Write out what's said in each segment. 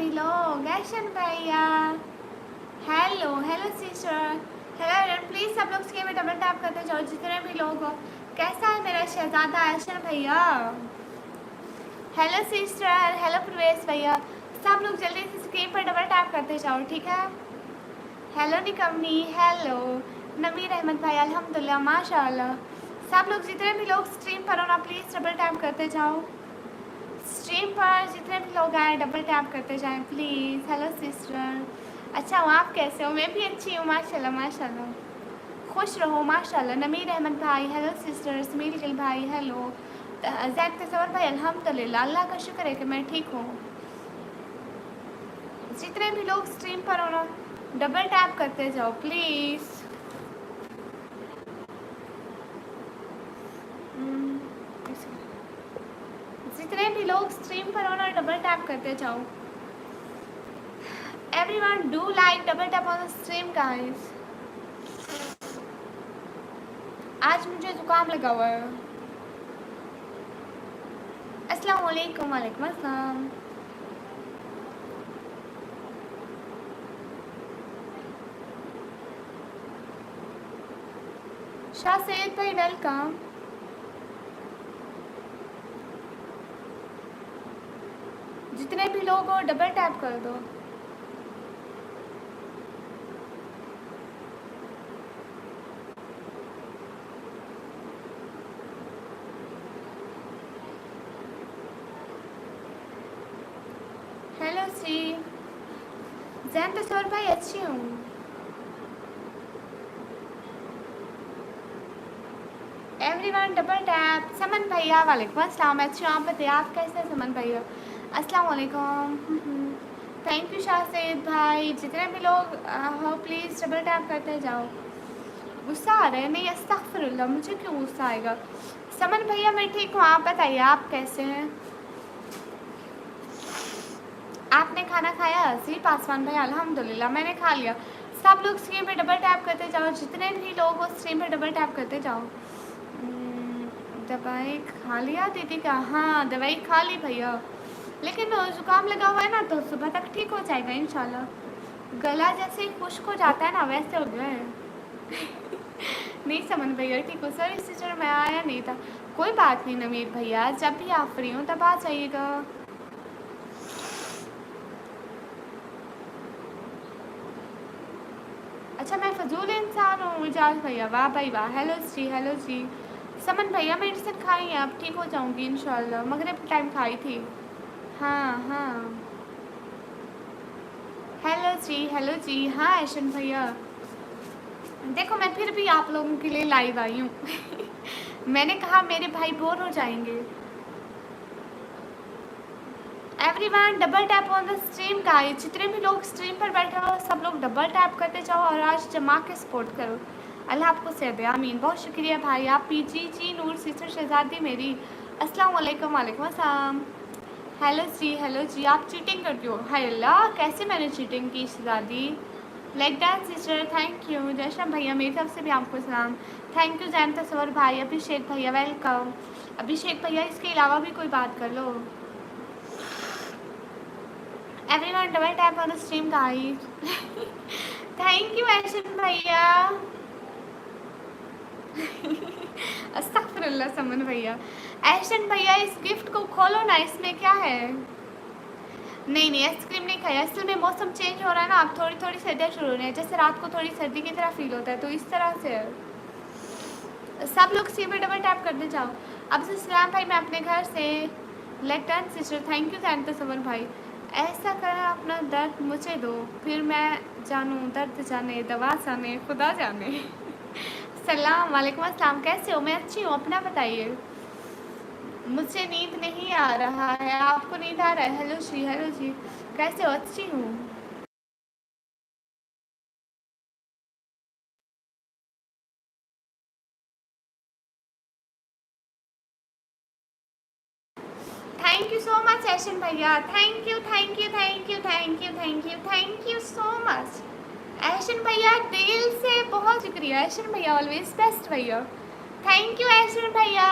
सभी लोग। ऐशन भैया hello hello sister hello. Please सब लोग स्क्रीन में डबल टैप करते जाओ जितने भी लोग हो। कैसा है मेरा शहजादा ऐशन भैया? हेलो सिस्टर, हेलो प्रवेश भैया। सब लोग जल्दी से स्क्रीन पर डबल टैप करते जाओ, ठीक है? हेलो निकमनी, हेलो नमीर अहमद भाई, अल्हम्दुलिल्लाह माशाल्लाह। सब लोग जितने भी लोग स्ट्रीम पर हो ना, प्लीज़ डबल टैप करते जाओ। स्ट्रीम पर जितने भी लोग आए डबल टैप करते जाएं प्लीज़। हेलो सिस्टर, अच्छा हूँ, आप कैसे हो? मैं भी अच्छी हूँ माशाल्लाह माशाल्लाह। खुश रहो माशाल्लाह। नमीर अहमद भाई हेलो सिस्टर। समीर गिल भाई हेलो। जैद तसवर भाई अल्हम्दुलिल्लाह, अल्लाह का शुक्र है कि मैं ठीक हूँ। जितने भी लोग स्ट्रीम पर हो ना डबल टैप करते जाओ प्लीज़। जितने भी लोग स्ट्रीम पर हो ना डबल टैप करते जाओ। Everyone do like double tap on the stream guys. आज मुझे जुकाम लगा हुआ है। अस्सलाम वालेकुम। वालेकुम अस्सलाम। शाह सैयद भाई वेलकम। जितने भी लोग हो डबल टैप कर दो। हेलो सी जैन तसवर भाई, अच्छी हूँ। Everyone double tap. समन भैया वालेकुम अस्सलाम। अच्छी हूँ, आप बताइए आप कैसे हैं समन भैया? अस्सलाम वालेकुम। थैंक यू शाह सैयद भाई। जितने भी लोग हो प्लीज़ डबल टैप करते जाओ। गुस्सा आ रहा है? नहीं अस्तगफिरुल्लाह, मुझे क्यों गुस्सा आएगा? समन भैया मैं ठीक हूँ, आप बताइए आप कैसे हैं? आपने खाना खाया? सी पासवान भाई अल्हम्दुलिल्लाह मैंने खा लिया। सब लोग स्क्रीन पे डबल टैप करते जाओ। जितने भी लोग हो स्क्रीन पे डबल टैप करते जाओ। दवाई खा लिया दीदी का? हाँ दवाई खा ली भैया, लेकिन ज़ुकाम लगा हुआ है ना तो सुबह तक ठीक हो जाएगा इंशाल्लाह। गला जैसे खुश्क हो जाता है ना वैसे हो गया है। नहीं समन भैया ठीक हो सर, इसी तरह मैं आया नहीं था। कोई बात नहीं नमीर भैया, जब भी आप फ्री हो तब आ जाइएगा। अच्छा मैं फजूल इंसान हूँ इजाज भैया? वाह भाई वाह। हेलो जी हेलो जी। समन भैया मेडिसिन खाई है, अब ठीक हो जाऊँगी इंशाल्लाह। मगरिब टाइम खाई थी। हाँ हाँ। हेलो जी। हाँ ऐशन भैया, देखो मैं फिर भी आप लोगों के लिए लाइव आई हूँ। मैंने कहा मेरे भाई बोर हो जाएंगे। Everyone double tap on the stream guys. जितने भी लोग स्ट्रीम पर बैठे हो सब लोग डबल टैप करते जाओ और आज जमा के सपोर्ट करो। अल्लाह आपको सेहत दे, आमीन। बहुत शुक्रिया भाई। आप पीजी जी नूर सिस्टर शहजादी मेरी, अस्सलाम वालेकुम। वालेकुम अस्सलाम। हेलो जी आप चीटिंग करती हो? हाय अल्लाह, कैसे मैंने चीटिंग की शहजादी? Like that sister, thank you. जैशम भैया मेरी तरफ से भी आपको सलाम। थैंक यू जैन तसवर भाई। अभिषेक भैया वेलकम। अभिषेक भैया इसके अलावा भी कोई बात कर लो। Everyone double tap on the stream guys. Thank you Ehsan भैया। अस्तगफिरुल्लाह समन भैया। ऐशन भैया इस गिफ्ट को खोलो ना, इसमें क्या है? नहीं आइसक्रीम नहीं खाई। असल में मौसम चेंज हो रहा है ना, अब थोड़ी थोड़ी सर्दियाँ शुरू हो रही हैं। जैसे रात को थोड़ी सर्दी की तरह फील होता है तो इस तरह से है। सब लोग सी पे डबल टैप करते जाओ। अब से सलाम भाई मैं अपने घर से। लेट डन sister, thank you thank Samar भाई। ऐसा कर अपना दर्द मुझे दो, फिर मैं जानूँ दर्द जाने दवा जाने खुदा जाने। सलाम वालेकुम अस्सलाम, कैसे हो? मैं अच्छी हूँ, अपना बताइए। मुझे नींद नहीं आ रहा है, आपको नींद आ रहा है? हेलो जी कैसे हो? अच्छी हूँ। थैंक यू सो मच ऐशन भैया, थैंक यू सो मच ऐशन भैया, दिल से बहुत शुक्रिया ऐशन भैया, ऑलवेज बेस्ट भैया। थैंक यू ऐशन भैया।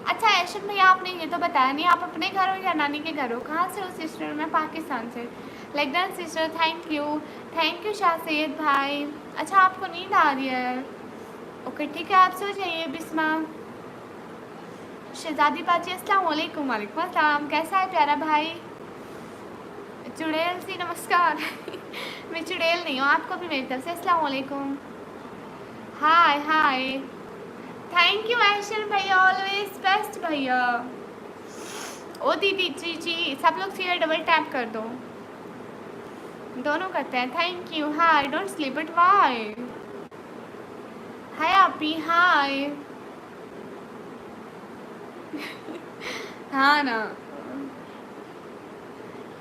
अच्छा ऐशन भैया आपने ये तो बताया नहीं, आप अपने घर हो या नानी के घर हो? कहाँ से हो सिस्टर? मैं पाकिस्तान से। Like done sister, thank you Shah Syed भाई। अच्छा आपको नींद आ रही है, ओके ठीक है, आप सो जाइए। बिस्मा शहजादी बाजी, अस्सलाम वालेकुम। वालेकुम अस्सलाम, कैसा है प्यारा भाई? चुड़ैल सी नमस्कार। मैं चुड़ैल नहीं हूँ, आपको भी मेरी तरफ से अस्सलाम वालेकुम। हाय हाय, थैंक यू ऐशन भैया, ऑलवेज बेस्ट भैया। ओ दीदी जी जी, सब लोग सीधे डबल टैप कर दो, दोनों करते हैं। Thank you. Hi, don't sleep but why? Hi आपी, हाय। हाँ ना,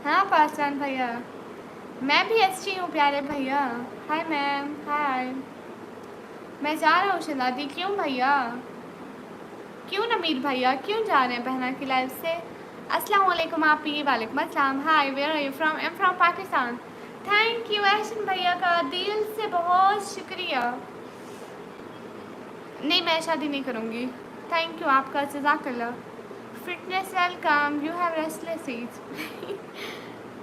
हाँ पासवान भैया, मैं भी अच्छी हूँ प्यारे भैया। हाय मैम, हाय। मैं जा रहा हूँ शहजादी। क्यों भैया, क्यों नमीर भैया, क्यों जा रहे हैं बहना की लाइफ से? अस्सलाम वालेकुम आपी। वालेकुम अस्सलाम। Hi, where are you from? I am from Pakistan. Thank you Ehsan भैया का दिल से बहुत शुक्रिया। नहीं मैं शादी नहीं करूँगी। थैंक यू आपका, जज़ाकल्लाह। Fitness welcome, you have restless seas.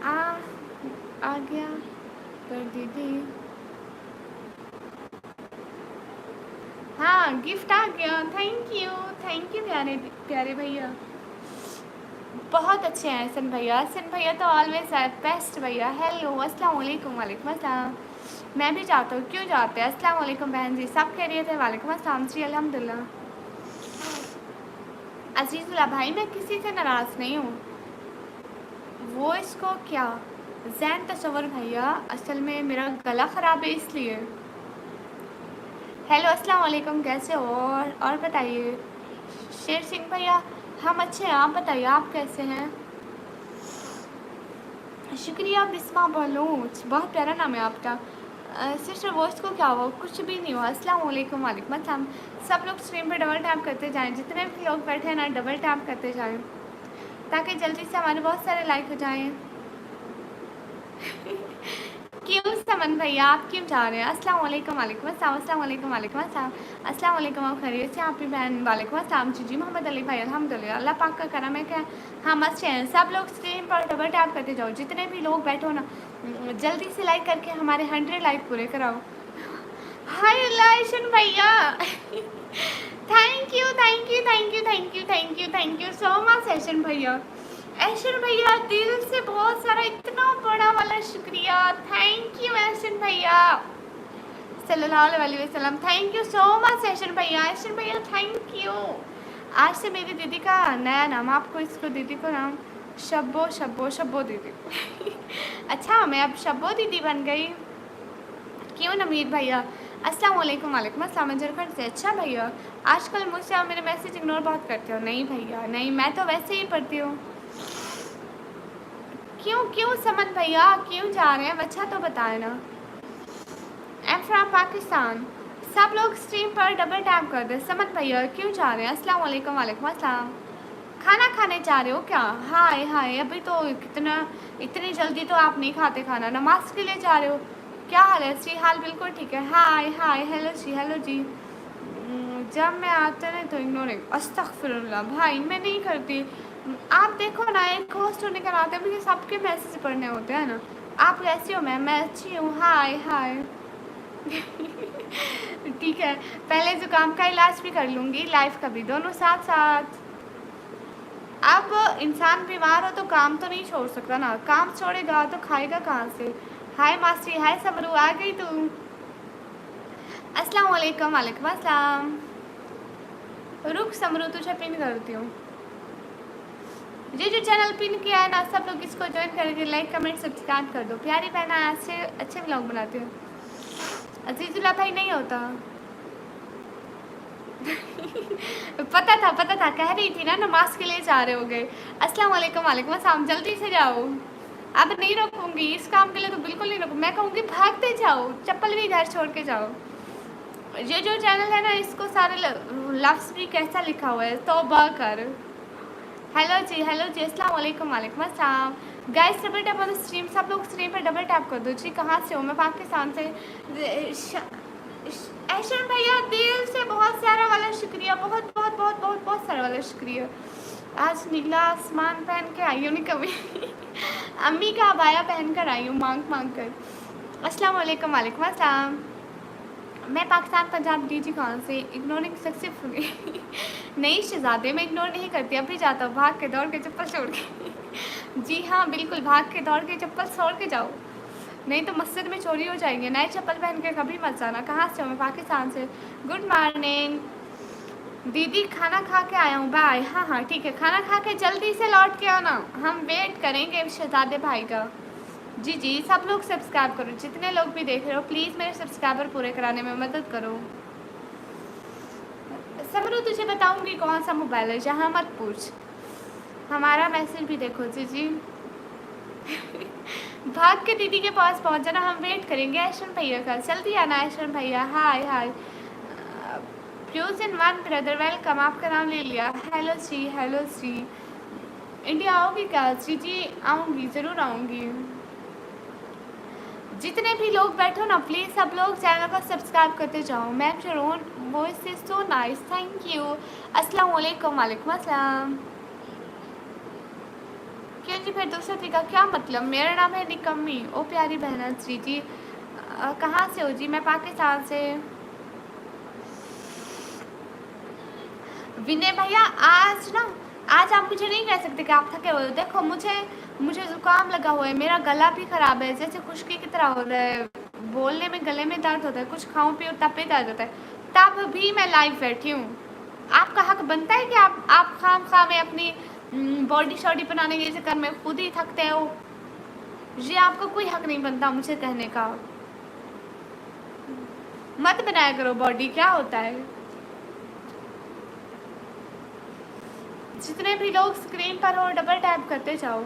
आ गया कर दीदी। हाँ गिफ्ट आ गया, थैंक यू प्यारे प्यारे भैया, बहुत अच्छे हैं हसन भैया। हसन भैया तो ऑलवेज बेस्ट भैया। हेलो, अस्सलाम वालेकुम। वालेकुम अस्सलाम। मैं भी जाता हूँ, क्यों जाते हैं? अस्सलाम वालेकुम बहन जी, सब कह रहे थे। वालेकुम अस्सलाम जी, अल्हम्दुलिल्लाह। अजीज़ुल्लाह भाई, मैं किसी से नाराज़ नहीं हूँ। वो इसको क्या जैन तस्वर भैया, असल में मेरा गला ख़राब है इसलिए। हेलो अस्सलाम वालेकुम, कैसे हो? और बताइए। शेर सिंह भैया, हम अच्छे हैं, आप बताइए आप कैसे हैं? शुक्रिया बिस्मा बलूच, बहुत प्यारा नाम है आपका। सिस्टर वॉइस को क्या हुआ? कुछ भी नहीं हुआ। अस्सलाम वालेकुम। वालेकुम अस्सलाम। सब लोग स्ट्रीम पे डबल टैप करते जाएं, जितने भी लोग बैठे हैं ना डबल टैप करते जाएं, ताकि जल्दी से हमारे बहुत सारे लाइक हो जाएं। क्यों समन भैया, आप क्यों जा रहे हैं? अस्सलाम वालेकुम। वालेकुम अस्सलाम। अस्सलाम वालेकुम। वालेकुम अस्सलाम। अस्सलाम वालेकुम, आप खैरियत से? आप भी बहन। वालेकुम अस्सलाम जी जी। मोहम्मद अली भाई, अल्हम्दुलिल्लाह, अल्लाह पाक का करम है क्या हम अच्छे हैं। सब लोग स्क्रीन पर डबल टैप करते जाओ, जितने भी लोग बैठो ना जल्दी से लाइक करके हमारे 100 लाइक पूरे कराओ। हाय लाइशन भैया, थैंक यू सो मच ऐशन भैया। ऐशन भैया दिल से बहुत सारा इतना बड़ा वाला शुक्रिया। थैंक यू ऐशन भैया, सल्लल्लाहु अलैहि वसल्लम। थैंक यू सो मच ऐशन भैया। ऐशन भैया थैंक यू। आज से मेरी दीदी का नया नाम, आपको इसको दीदी को नाम शब्बो शब्बो शब्बो दीदी। अच्छा मैं अब शब्बो दीदी बन गई। क्यों नमीर भैया? अस्सलाम वालेकुम। वालेकुम अस्सलाम। मैं झारखंड से। अच्छा भैया, आजकल मुझसे आप मेरे मैसेज इग्नोर बहुत करते हो। नहीं भैया नहीं, मैं तो वैसे ही पढ़ती हूँ। क्यों क्यों समन भैया, क्यों जा रहे हैं? अच्छा तो बताए ना। आई एम फ्रॉम पाकिस्तान। सब लोग स्ट्रीम पर डबल टैप कर दे। समन भैया क्यों जा रहे हैं? अस्सलाम वालेकुम। वालेकुम अस्सलाम। खाना खाने जा रहे हो क्या? हाय हाय, अभी तो कितना, इतनी जल्दी तो आप नहीं खाते खाना, नमाज के लिए जा रहे हो? क्या हाल है? जी हाल बिल्कुल ठीक है। हाय हाय, हेलो जी, हेलो जी। जब मैं आता नहीं तो इग्नोर, अस्तगफिरुल्लाह भाई, मैं नहीं करती। आप देखो ना, एक होस्ट होने के नाते मुझे सबके मैसेज पढ़ने होते हैं ना। आप कैसी हो मैम? मैं अच्छी हूँ। हाय हाय। ठीक है, पहले जुकाम का इलाज भी कर लूँगी, लाइफ का भी, दोनों साथ साथ। अब इंसान बीमार हो तो काम तो नहीं छोड़ सकता ना, काम छोड़ेगा तो खाएगा कहाँ से? हाय मासी, हाय समरू, आ गई तू? अस्सलाम वालेकुम। वालेकुम अस्सलाम। रुक समरू, तुझे पिन करती हूँ। जो चैनल पिन किया है ना, सब लोग इसको ज्वाइन करके लाइक कमेंट सब्सक्राइब कर दो। प्यारी बहना ऐसे अच्छे व्लॉग बनाती हूँ। अजीजुल्लाह भाई नहीं होता। पता था, कह रही थी ना नमाज के लिए जा रहे होगे। अस्सलाम वालेकुम। वालेकुम अस्सलाम। जल्दी से जाओ, अब नहीं रोकूंगी इस काम के लिए, तो बिल्कुल नहीं रोकूंगी। मैं कहूँगी भागते जाओ, चप्पल भी घर छोड़ के जाओ। जो चैनल है ना, इसको सारे लफ्ज़ भी कैसा लिखा हुआ है, तौबा कर। हेलो जी, अस्सलाम वालेकुम। वालेकुम अस्सलाम। Guys double tap on stream, सब लोग स्ट्रीम पर डबल टैप कर दो जी। कहाँ से हो? मैं पाकिस्तान से। ऐशन भैया दिल से बहुत सारा वाला शुक्रिया, बहुत बहुत बहुत बहुत बहुत सारा वाला शुक्रिया। आज नीला आसमान पहन के आई हूँ, नहीं कभी। अम्मी का अबाया पहन कर आई हूँ मांग मांग कर। अस्सलाम वालेकुम। वालेकुम अस्सलाम। मैं पाकिस्तान पंजाब डीजी कहाँ से इग्नोरिंग सक्सेसफुली। नहीं शहजादे, मैं इग्नोर नहीं करती, अभी जाता हूँ भाग के दौड़ के चप्पल छोड़ के। जी हाँ बिल्कुल, भाग के दौड़ के चप्पल छोड़ के जाओ, नहीं तो मस्जिद में चोरी हो जाएंगे। नए चप्पल पहन के कभी मत जाना। कहाँ से हो? मैं पाकिस्तान से। गुड मॉर्निंग दीदी, खाना खा के आया हूँ, बाय। हाँ हाँ ठीक है, खाना खा के जल्दी से लौट के आना, हम वेट करेंगे शहजादे भाई का। जी जी, सब लोग सब्सक्राइब करो, जितने लोग भी देख रहे हो प्लीज़ मेरे सब्सक्राइबर पूरे कराने में मदद करो। समरू तुझे बताऊंगी कौन सा मोबाइल है, जहाँ मत पूछ। हमारा मैसेज भी देखो। जी जी। भाग के दीदी के पास पहुँच जाना, हम वेट करेंगे ऐशन भैया का। जल्दी आना ऐशन भैया। Hi hi fuse in one brother, welcome. आपका नाम ले लिया। Hello Shri, hello Shri. India आओगी क्या? जी जी आऊँगी, ज़रूर आऊँगी। जितने भी लोग बैठो ना प्लीज़ सब लोग चैनल को सब्सक्राइब करते जाओ। Ma'am शरोन voice is so nice, thank you. अस्सलाम वालेकुम। वालेकुम अस्सलाम। क्यों जी फिर दूसरा तरीका क्या मतलब? मेरा नाम है निकम्मी। ओ प्यारी बहना श्री जी। कहाँ से हो जी? मैं पाकिस्तान से। विनय भैया आज आप मुझे नहीं कह सकते कि आप थके हुए हो। देखो मुझे ज़ुकाम लगा हुआ है, मेरा गला भी ख़राब है, जैसे खुश्की की तरह हो रहा है, बोलने में गले में दर्द होता है, कुछ खाऊं पियो तब पे दर्द होता है। तब भी मैं लाइव बैठी हूँ। आपका हक बनता है कि आप खाम खा में अपनी बॉडी शॉडी बनाने के चक्कर में खुद ही थकते हो। ये आपको कोई हक नहीं बनता मुझे कहने का। मत बनाया करो बॉडी, क्या होता है। जितने भी लोग स्क्रीन पर हो डबल टैप करते जाओ।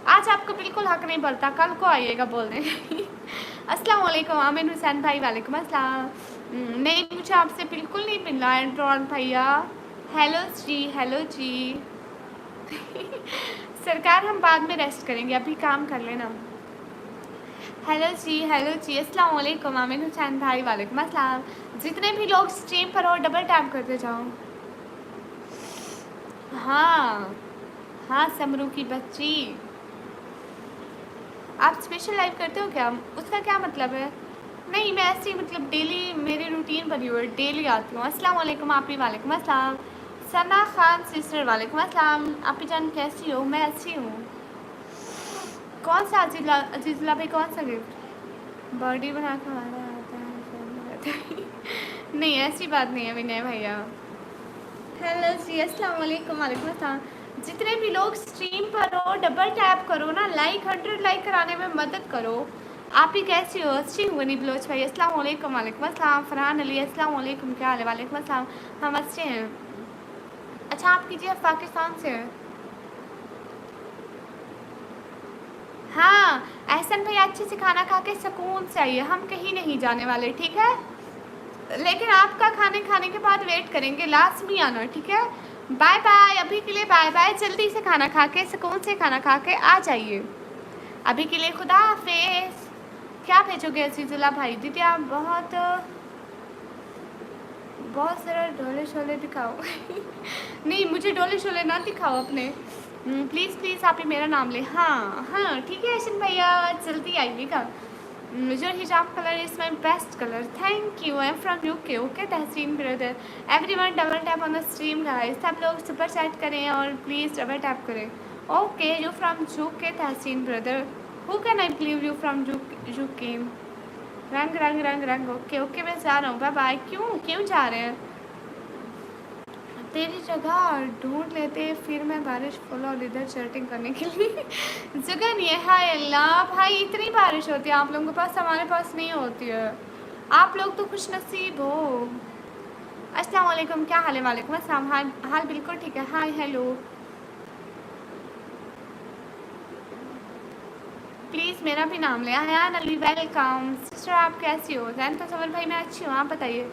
आज आपको बिल्कुल हक नहीं बनता, कल को आइएगा बोलने। अस्सलाम वालेकुम आमिर हुसैन भाई। वालेकुम अस्सलाम। नहीं मुझे आपसे बिल्कुल नहीं मिलना है एंड्रॉन भैया। हेलो जी, हेलो जी। सरकार हम बाद में रेस्ट करेंगे, अभी काम कर लेना। हेलो जी, हेलो जी। अस्सलाम वालेकुम आमिर हुसैन भाई। वालेकुम अस्सलाम। जितने भी लोग स्ट्रीम पर हो डबल टैप करते जाओ। हाँ हाँ समरू की बच्ची, आप स्पेशल लाइव करते हो क्या? उसका क्या मतलब है? नहीं मैं ऐसे ही मतलब डेली मेरे रूटीन बनी हुई है, डेली आती हूँ। अस्सलाम वालेकुम आप ही। वालेकुम अस्सलाम। सना खान सिस्टर। वालेकुम अस्सलाम। आप ही जान कैसी हो? मैं अच्छी हूँ। कौन सा अजीजुल्ला भाई, कौन सा गिफ्ट? बॉडी बना के हमारा आता है। नहीं ऐसी बात नहीं है विनय भैया। हेलो जी, अस्सलाम वालेकुम। वालेकुम अस्सलाम। जितने भी लोग स्ट्रीम पर हो डबल टैप करो ना, लाइक 100 लाइक कराने में मदद करो। आप ही कैसी हो? अच्छी हूँ गनी बलोच भाई। अस्सलाम वालेकुम। वालेकुम अस्सलाम। फरहान अली अस्सलाम वालेकुम, क्या हाल है? वालेकुम अस्सलाम। हम अच्छे हैं। अच्छा आप कीजिए, पाकिस्तान से है? हाँ एहसन भाई, अच्छे से खाना खा के सुकून से आइए, हम कहीं नहीं जाने वाले, ठीक है? लेकिन आपका खाने के बाद वेट करेंगे, लाजमी आना, ठीक है? बाय बाय, अभी के लिए बाय बाय। जल्दी से खाना खा के सुकून से खाना खा के आ जाइए। अभी के लिए खुदा हाफिज। क्या भेजोगे अजीजुल्ला भाई? दीदी आप बहुत सारा डोले शोले दिखाओ। नहीं मुझे डोले शोले ना दिखाओ अपने, प्लीज़ प्लीज़ आप ही मेरा नाम ले। हाँ हाँ ठीक है अशन भैया, जल्दी आइएगा। Your hijab color is my best color. Thank you. I'm from UK. Okay, Tehseen brother. Everyone double tap on the stream guys. सब लोग सुपर चैट करें और प्लीज़ डबल टैप करें। Okay, you from UK Tehseen brother. Who can I believe you from UK? रंग रंग रंग रंग। Okay okay मैं जा रहा हूँ, बाय बाय। क्यों जा रहे हैं? तेरी जगह ढूंढ लेते फिर मैं बारिश फॉलो और इधर चैटिंग करने के लिए। जगह नहीं है। हाय अल्लाह भाई, इतनी बारिश होती है आप लोगों के पास, हमारे पास नहीं होती है। आप लोग तो खुश नसीब हो। अस्सलाम वालेकुम, क्या हाल है? वालेकुम अस्सलाम। हाल बिल्कुल ठीक है। Hi hello. प्लीज़ मेरा भी नाम ले। Hayyan Ali welcome. सिस्टर आप कैसी हो? जैन तो सबर भाई मैं अच्छी हूँ, आप बताइए।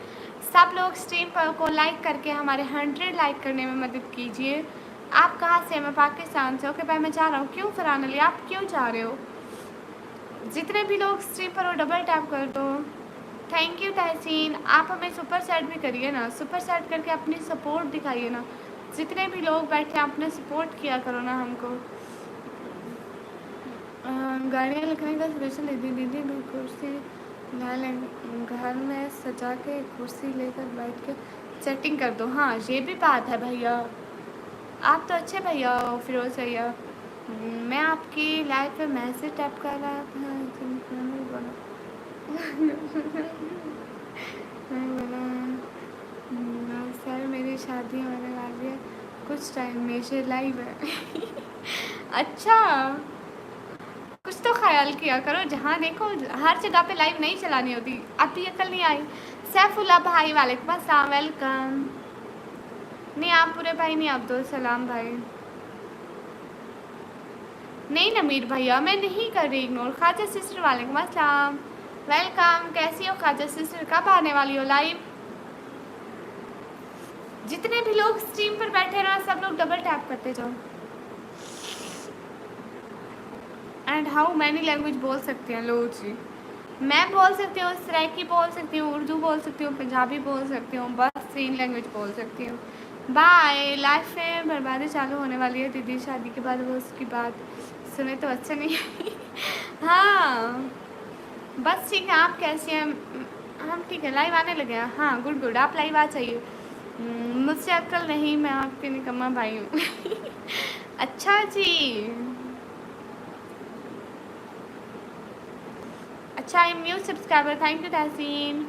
सब लोग स्ट्रीम पर को लाइक करके हमारे 100 लाइक करने में मदद कीजिए। आप कहाँ से? मैं पाकिस्तान से। ओके भाई मैं जा रहा हूँ। क्यों फरहान अली आप क्यों जा रहे हो? जितने भी लोग स्ट्रीम पर हो डबल टैप कर दो। Thank you Tehseen. आप हमें सुपर सेट भी करिए ना, सुपर सेट करके अपनी सपोर्ट दिखाइए ना। जितने भी लोग बैठे अपने सपोर्ट किया करो ना हमको। गाड़ियाँ लिखने का सजेशन दे दी दीदी। मैं कुर्सी ला लें, घर में सजा के कुर्सी लेकर बैठ के सेटिंग कर दो। हाँ ये भी बात है भैया, आप तो अच्छे भैया हो फिरोज भैया। मैं आपकी लाइफ पे मैसेज टैप कर रहा था, नहीं बोला। नहीं बोला। सर मेरी शादी होने वाली है कुछ टाइम में, ये लाइव है। अच्छा, कुछ तो ख्याल किया करो, जहाँ देखो हर जगह पे लाइव नहीं चलानी होती। अभी अकल नहीं आई। सैफुल्ला भाई वालेकुम अस्सलाम, वेलकम। नहीं आप पूरे भाई नहीं, अब्दुल सलाम भाई। नहीं नमीर भैया मैं नहीं कर रही इग्नोर। खाजा सिस्टर वालेकुम अस्सलाम, वेलकम। कैसी हो खाजा सिस्टर, कब आने वाली हो लाइव? जितने भी लोग स्ट्रीम पर बैठे ना सब लोग डबल टैप करते जाओ। एंड हाउ मैनी लैंग्वेज बोल सकते हैं लोग जी? मैं बोल सकती हूँ, सराइकी बोल सकती हूँ, उर्दू बोल सकती हूँ, पंजाबी बोल सकती हूँ, बस 3 लैंग्वेज बोल सकती हूँ। बाय। लाइफ में बर्बादी चालू होने वाली है दीदी, शादी के बाद वो उसकी बात सुने तो अच्छा नहीं। हाँ बस ठीक है, आप कैसे हैं? हम ठीक है, लाइव आने लगे हैं। हाँ गुड गुड, आप लाइव आ जाइए। मुझसे अक्ल नहीं, मैं आपके निकम्मा भाई हूँ। अच्छा जी, अच्छा I am new subscriber, thank you Tehseen.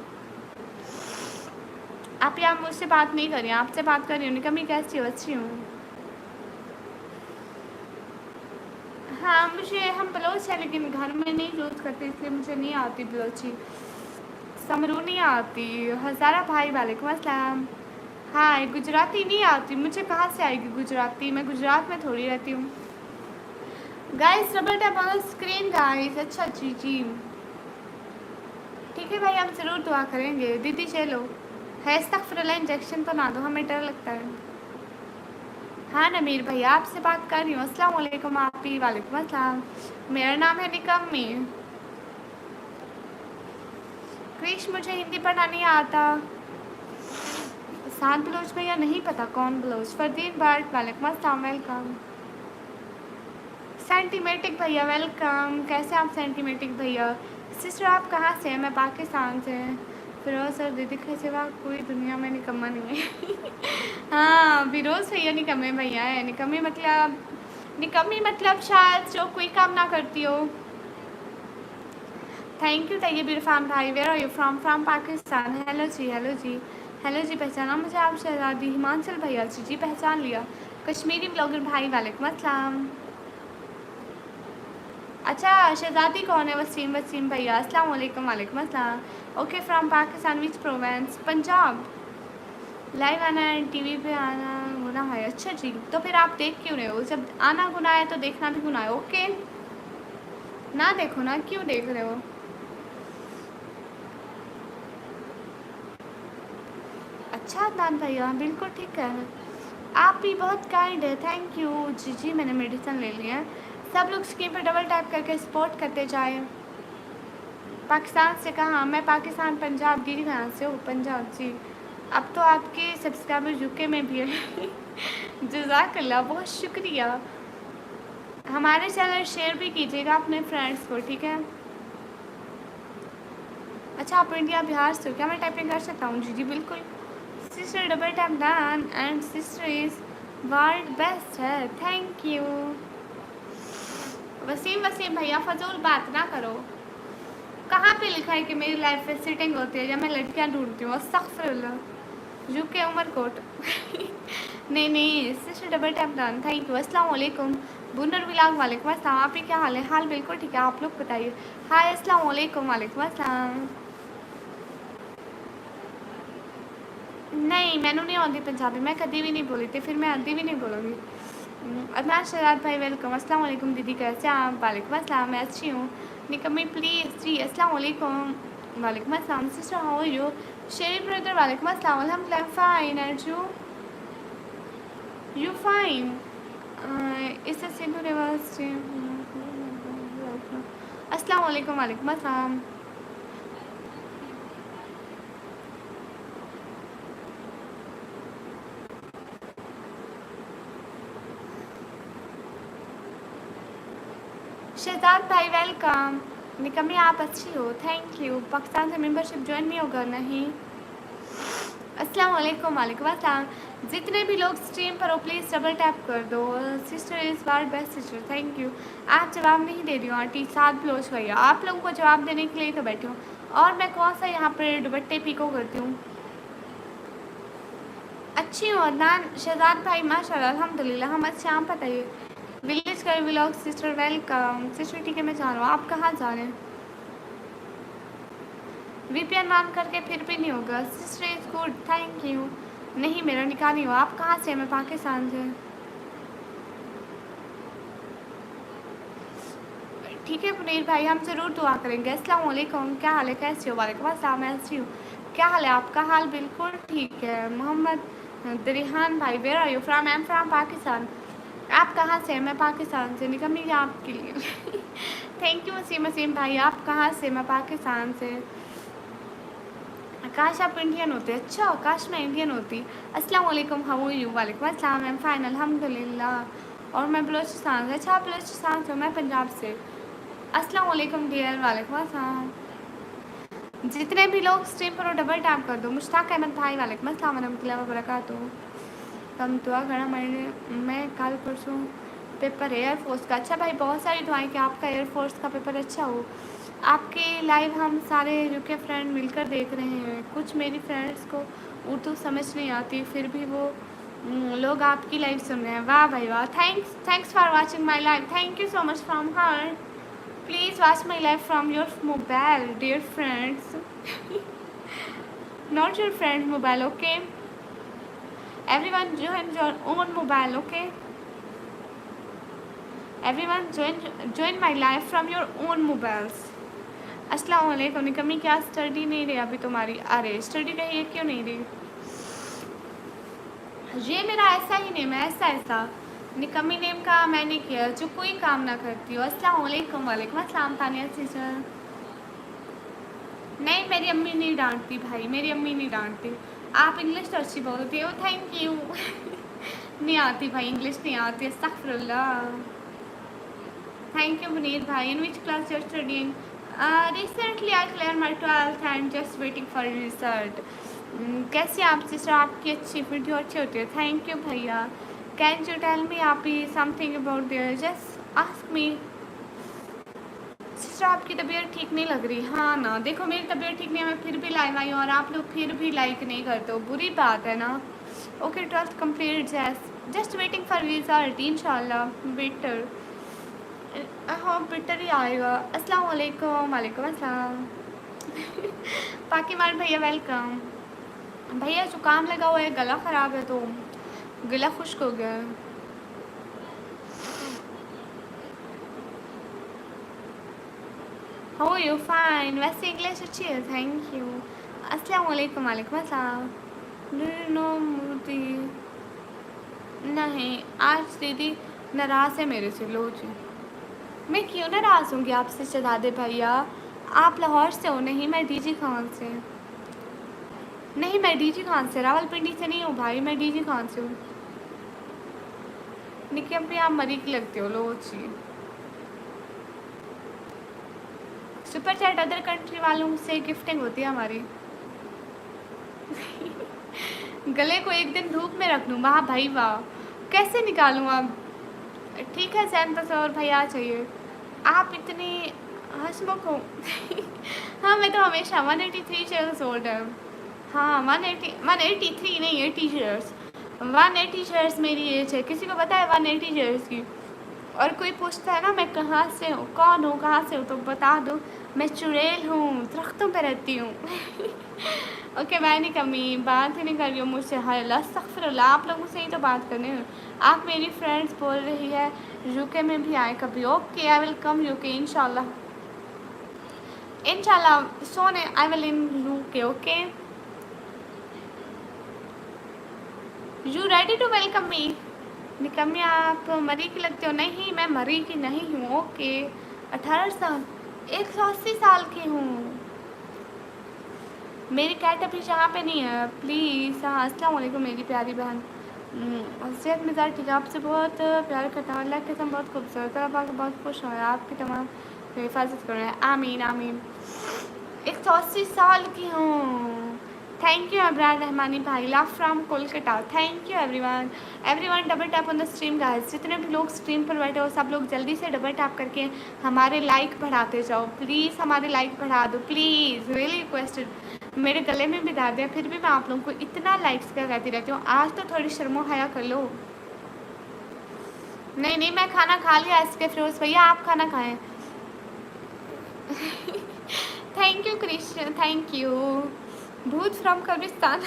आप यार मुझसे बात नहीं करिए, आपसे बात कर रही हूँ। निकम्मी कैसी हो? अच्छी हूँ। हाँ मुझे, हम बलोच है लेकिन घर में नहीं यूज़ करते इसलिए मुझे नहीं आती बलोची। समरू नहीं आती। हज़ारा भाई वालेकुम अस्सलाम। हाँ गुजराती नहीं आती मुझे, कहाँ से आएगी गुजराती, मैं गुजरात में थोड़ी रहती हूँ। Guys double tap on screen guys. अच्छा जी जी ठीक है भाई, हम ज़रूर दुआ करेंगे। दीदी चलो है अस्तगफिरुल्लाह, इंजेक्शन तो ना दो, हमें डर लगता है। हाँ नमीर भैया आपसे बात कर रही हूँ। अस्सलाम वालेकुम आप ही। वालेकुम अस्सलाम। मेरा नाम है निकम्मी। क्रिश मुझे हिंदी पढ़ना नहीं आता। सात बलोच भैया नहीं पता कौन बलोच। फरदीन भट्ट वालेकुम अस्सलाम, वेलकम। सेंटीमेटिक भैया वेलकम। कैसे आप सेंटीमेटिक भैया? सिस्टर आप कहाँ से हैं? मैं पाकिस्तान से। फिरोज सर दीदी के सिवा कोई दुनिया में निकम्मा नहीं है। हाँ फिरोज भैया निकम्मे भैया है। निकम्मी मतलब शायद जो कोई काम ना करती हो। थैंक यू तैयब इरफान भाई। Where are you from? From Pakistan. Hello जी हेलो जी हेलो जी। पहचाना मुझे आप? शहजादी हिमांचल भैया जी जी पहचान लिया। कश्मीरी ब्लॉगर भाई वालेकुम अस्सलाम। अच्छा शहजादी कौन है? वसीम भैया अस्सलाम वालेकुम। वालेकुम अस्सलाम। Okay from Pakistan, which Provence? Punjab. Live आना है, टीवी पे आना गुनाह है? अच्छा जी, तो फिर आप देख क्यों रहे हो? जब आना गुनाह है तो देखना भी गुनाह है। ओके ना देखो ना, क्यों देख रहे हो? अच्छा अदनान भैया बिल्कुल ठीक है, आप भी बहुत काइंड है, थैंक यू। जी जी मैंने मेडिसिन ले लिया है। सब लोग स्क्रीन पर डबल टैप करके सपोर्ट करते जाए। पाकिस्तान से कहाँ? मैं पाकिस्तान पंजाब। दीदी कहाँ से हो? पंजाब जी। अब तो आपके सब्सक्राइबर यूके में भी है। जज़ाकल्लाह, बहुत शुक्रिया। हमारे चैनल शेयर भी कीजिएगा अपने फ्रेंड्स को, ठीक है? अच्छा आप इंडिया बिहार से हो क्या? मैं टाइपिंग कर सकता हूँ? जी जी बिल्कुल। Sister double tap done and sister is world best है, थैंक यू। वसीम भैया फजूल बात ना करो। कहाँ पे लिखा है कि मेरी लाइफ में सिटिंग होती है जब मैं लड़कियाँ ढूंढती हूँ? अस्तगफिरुल्लाह। यूके उमरकोट। नहीं नहीं sister double tap done, thank you. अस्सलाम वालेकुम। बुनर विलाग वालेकुम अस्सलाम। आप ही क्या हाल है? हाल बिल्कुल ठीक है, आप लोग बताइए। हाय अस्सलाम वालेकुम। वालेकुम अस्सलाम। नहीं मैंने नहीं आती पंजाबी, मैं कभी भी नहीं बोली थी, फिर मैं आती भी नहीं बोलूँगी। अदनान शराद भाई वेलकम। अस्सलाम वालेकुम दीदी कैसे आप? वालेकुम अस्सलाम, मैं अच्छी हूँ। निकम्मी प्लीज़ जी। अस्सलाम वालेकुम। वालेकुम अस्सलाम। Sister how are you? Sheri brother वालेकुम अस्सलाम। अल्हम्दुलिल्लाह फाइन एंड यू फाइन? इस सिंधु यूनिवर्सिटी। अस्सलाम वालेकुम। वालेकुम अस्सलाम। शहजाद भाई वेलकम। निकम्मी आप अच्छी हो, थैंक यू। पाकिस्तान से मेंबरशिप ज्वाइन नहीं होगा नहीं। अस्सलाम वालेकुम। वालेकुम अस्सलाम। जितने भी लोग स्ट्रीम पर हो प्लीज़ डबल टैप कर दो। Sister is world best sister, thank you. आप जवाब नहीं दे रही हो आंटी, साथ ब्लोच भैया, आप लोगों को जवाब देने के लिए तो बैठी हूँ। और मैं कौन सा यहाँ पर दुपट्टे पीको करती हूँ। अच्छी हो अदनान। शहजाद भाई माशाल्लाह अल्हम्दुलिल्लाह हम अच्छे। आप बताइए। विलेज कर व्लॉग सिस्टर वेलकम। सिस्टर ठीक है मैं जा रहा हूँ, आप कहाँ जा रहे हैं। वीपीएन ऑन करके फिर भी नहीं होगा। Sister is good, thank you. नहीं मेरा निकाह नहीं हुआ। आप कहाँ से हैं। मैं पाकिस्तान से। ठीक है पुनीर भाई, हम ज़रूर दुआ करेंगे। अस्सलाम वालेकुम, क्या हाल है, कैसे हो। वालेकुम अस्सलाम, मैं अच्छी हूँ। क्या हाल है आपका। हाल बिल्कुल ठीक है। मोहम्मद दरिहान भाई where are you from. I am from Pakistan. आप कहाँ से हैं। मैं पाकिस्तान से। निकम्मी आपके लिए थैंक यू वसीम वसीम भाई। आप कहाँ से। मैं पाकिस्तान से। काश आप इंडियन होते। अच्छा काश मैं इंडियन होती। अस्सलाम वालेकुम, हाउ आर यू। वालेकुम अस्सलाम, आई एम फाइन अल्हम्दुलिल्लाह। और मैं बलूचिस्तान से। अच्छा आप बलूचिस्तान से, मैं पंजाब से। अस्सलाम वालेकुम डियर। वालेकुम अस्सलाम। जितने भी लोग स्ट्रीम पर हो डबल टैप कर दो। मुश्ताक अहमद भाई वालेकुम अस्सलाम वरहमतुल्लाहि वबरकातुहू। कम दुआ करना मैं कल परसों पेपर है एयरफोर्स का। अच्छा भाई बहुत सारी दुआएं कि आपका एयरफोर्स का पेपर अच्छा हो। आपके लाइव हम सारे यूके फ्रेंड मिलकर देख रहे हैं। कुछ मेरी फ्रेंड्स को उर्दू समझ नहीं आती फिर भी वो लोग आपकी लाइव सुन रहे हैं। वाह भाई वाह, thanks for watching my live. Thank you so much from heart. Please watch my live from your mobile dear friends not your friend mobile okay. everyone join your own mobile okay. everyone join my live from your own mobiles. अस्सलाम वालेकुम। निकम्मी क्या study नहीं रही अभी तुम्हारी। अरे study रही है क्यों नहीं रही। ये मेरा ऐसा ही नेम है, ऐसा निकम्मी नेम का मैंने किया जो कोई काम ना करती हो। अस्सलाम वालेकुम। वालेकुम अस्सलाम तानिया सिस्टर। नहीं मेरी अम्मी नहीं डांटती भाई, मेरी अम्मी नहीं डांटती। आप इंग्लिश तो अच्छी बोलती हो, थैंक यू नहीं आती भाई, इंग्लिश नहीं आती। अस्तगफिरुल्लाह। थैंक यू मुनीर भाई। In which class you are studying. Recently I clear my 12th and just waiting for result. कैसी आप सिस्टर, आपकी अच्छी वीडियो अच्छी होती है। थैंक यू भैया। कैन यू टेल मी आप ही something about there, just ask me. Sister आपकी तबीयत ठीक नहीं लग रही। हाँ ना देखो मेरी तबीयत ठीक नहीं है, मैं फिर भी लाइव आई हूँ और आप लोग फिर भी लाइक नहीं करते हो, बुरी बात है ना। Okay 12th complete just waiting for result इंशाल्लाह बेटर। हाँ बेटर ही आएगा। अस्सलाम वालेकुम। वालेकुम अस्सलाम पाकिमान भैया वेलकम। भैया जुकाम लगा हुआ है, गला ख़राब है तो गला खुश्क हो गया है। हो यू फाइन। वैसे इंग्लिश अच्छी है, थैंक यू। अस्सलाम वालेकुम। वालेकुम अस्सलाम। नो मोदी नहीं, आज दीदी नाराज़ है मेरे से। लो जी, मैं क्यों नाराज़ होंगी आपसे शहजादे भैया। आप लाहौर से हो। नहीं मैं डीजी खान से। नहीं मैं डीजी खान से, रावलपिंडी से नहीं हूँ भाई, मैं डीजी खान से हूँ। निकी अम्मी आप मरी की लगती हो। लो जी, सुपर चैट अदर कंट्री वालों से गिफ्टिंग होती है हमारी गले को एक दिन धूप में रख लूँ। वाह भाई वाह, कैसे निकालूँ अब। ठीक है सैम तसौर भाई आ चाहिए। आप इतनी हंसमुख हो हाँ मैं तो हमेशा 183 शेयर्स ओल्ड है। हाँ 183 नहीं 80 शेयर्स। 180 शेयर्स मेरी एज है। किसी को पता है 180 शेयर्स की। और कोई पूछता है ना मैं कहाँ से हूँ, कौन हूँ, कहाँ से हूँ, तो बता दो मैं चुड़ैल हूँ, दरख्तों पे रहती हूँ ओके मैं नहीं कमी बात ही नहीं कर रही हूँ मुझसे। हाय अस्तगफिरुल्लाह, आप लोगों से ही तो बात करने हैं। आप मेरी फ्रेंड्स बोल रही है यूके में भी आए कभी। Okay I will come UK इंशाल्लाह। इंशाल्लाह soon I will in UK okay. You ready to welcome me. निकम्मी आप मरी की लगते हो। नहीं मैं मरी की नहीं हूँ। ओके 18 साल 180 साल की हूँ। मेरी कैट अभी यहाँ पे नहीं है प्लीज़। हाँ अस्सलाम वालेकुम मेरी प्यारी बहन। हसीयत मिजाज ठीक है, आपसे बहुत प्यार करता हूँ, अल्लाह की कसम बहुत खूबसूरत है, आप आगे बहुत खुश हो, आपकी तमाम हिफाजत करें, आमीन आमीन। 180 साल की हूँ। थैंक यू अबरार रहमानी भाई, love from Kolkata, thank you everyone. Everyone double tap on the stream guys, जितने भी लोग स्ट्रीम पर बैठे हो सब लोग जल्दी से डबल टैप करके हमारे लाइक बढ़ाते जाओ प्लीज़, हमारे लाइक बढ़ा दो प्लीज़, रियली रिक्वेस्टेड। मेरे गले में भी दर्द है फिर भी मैं आप लोगों को इतना लाइक्स का कहती रहती हूँ, आज तो थोड़ी शर्मो हया कर लो। नहीं नहीं मैं खाना खा लिया इसके फिरोज भैया, आप खाना खाएं। Thank you Krishna, thank you. भूत फ्रॉम कब्रिस्तान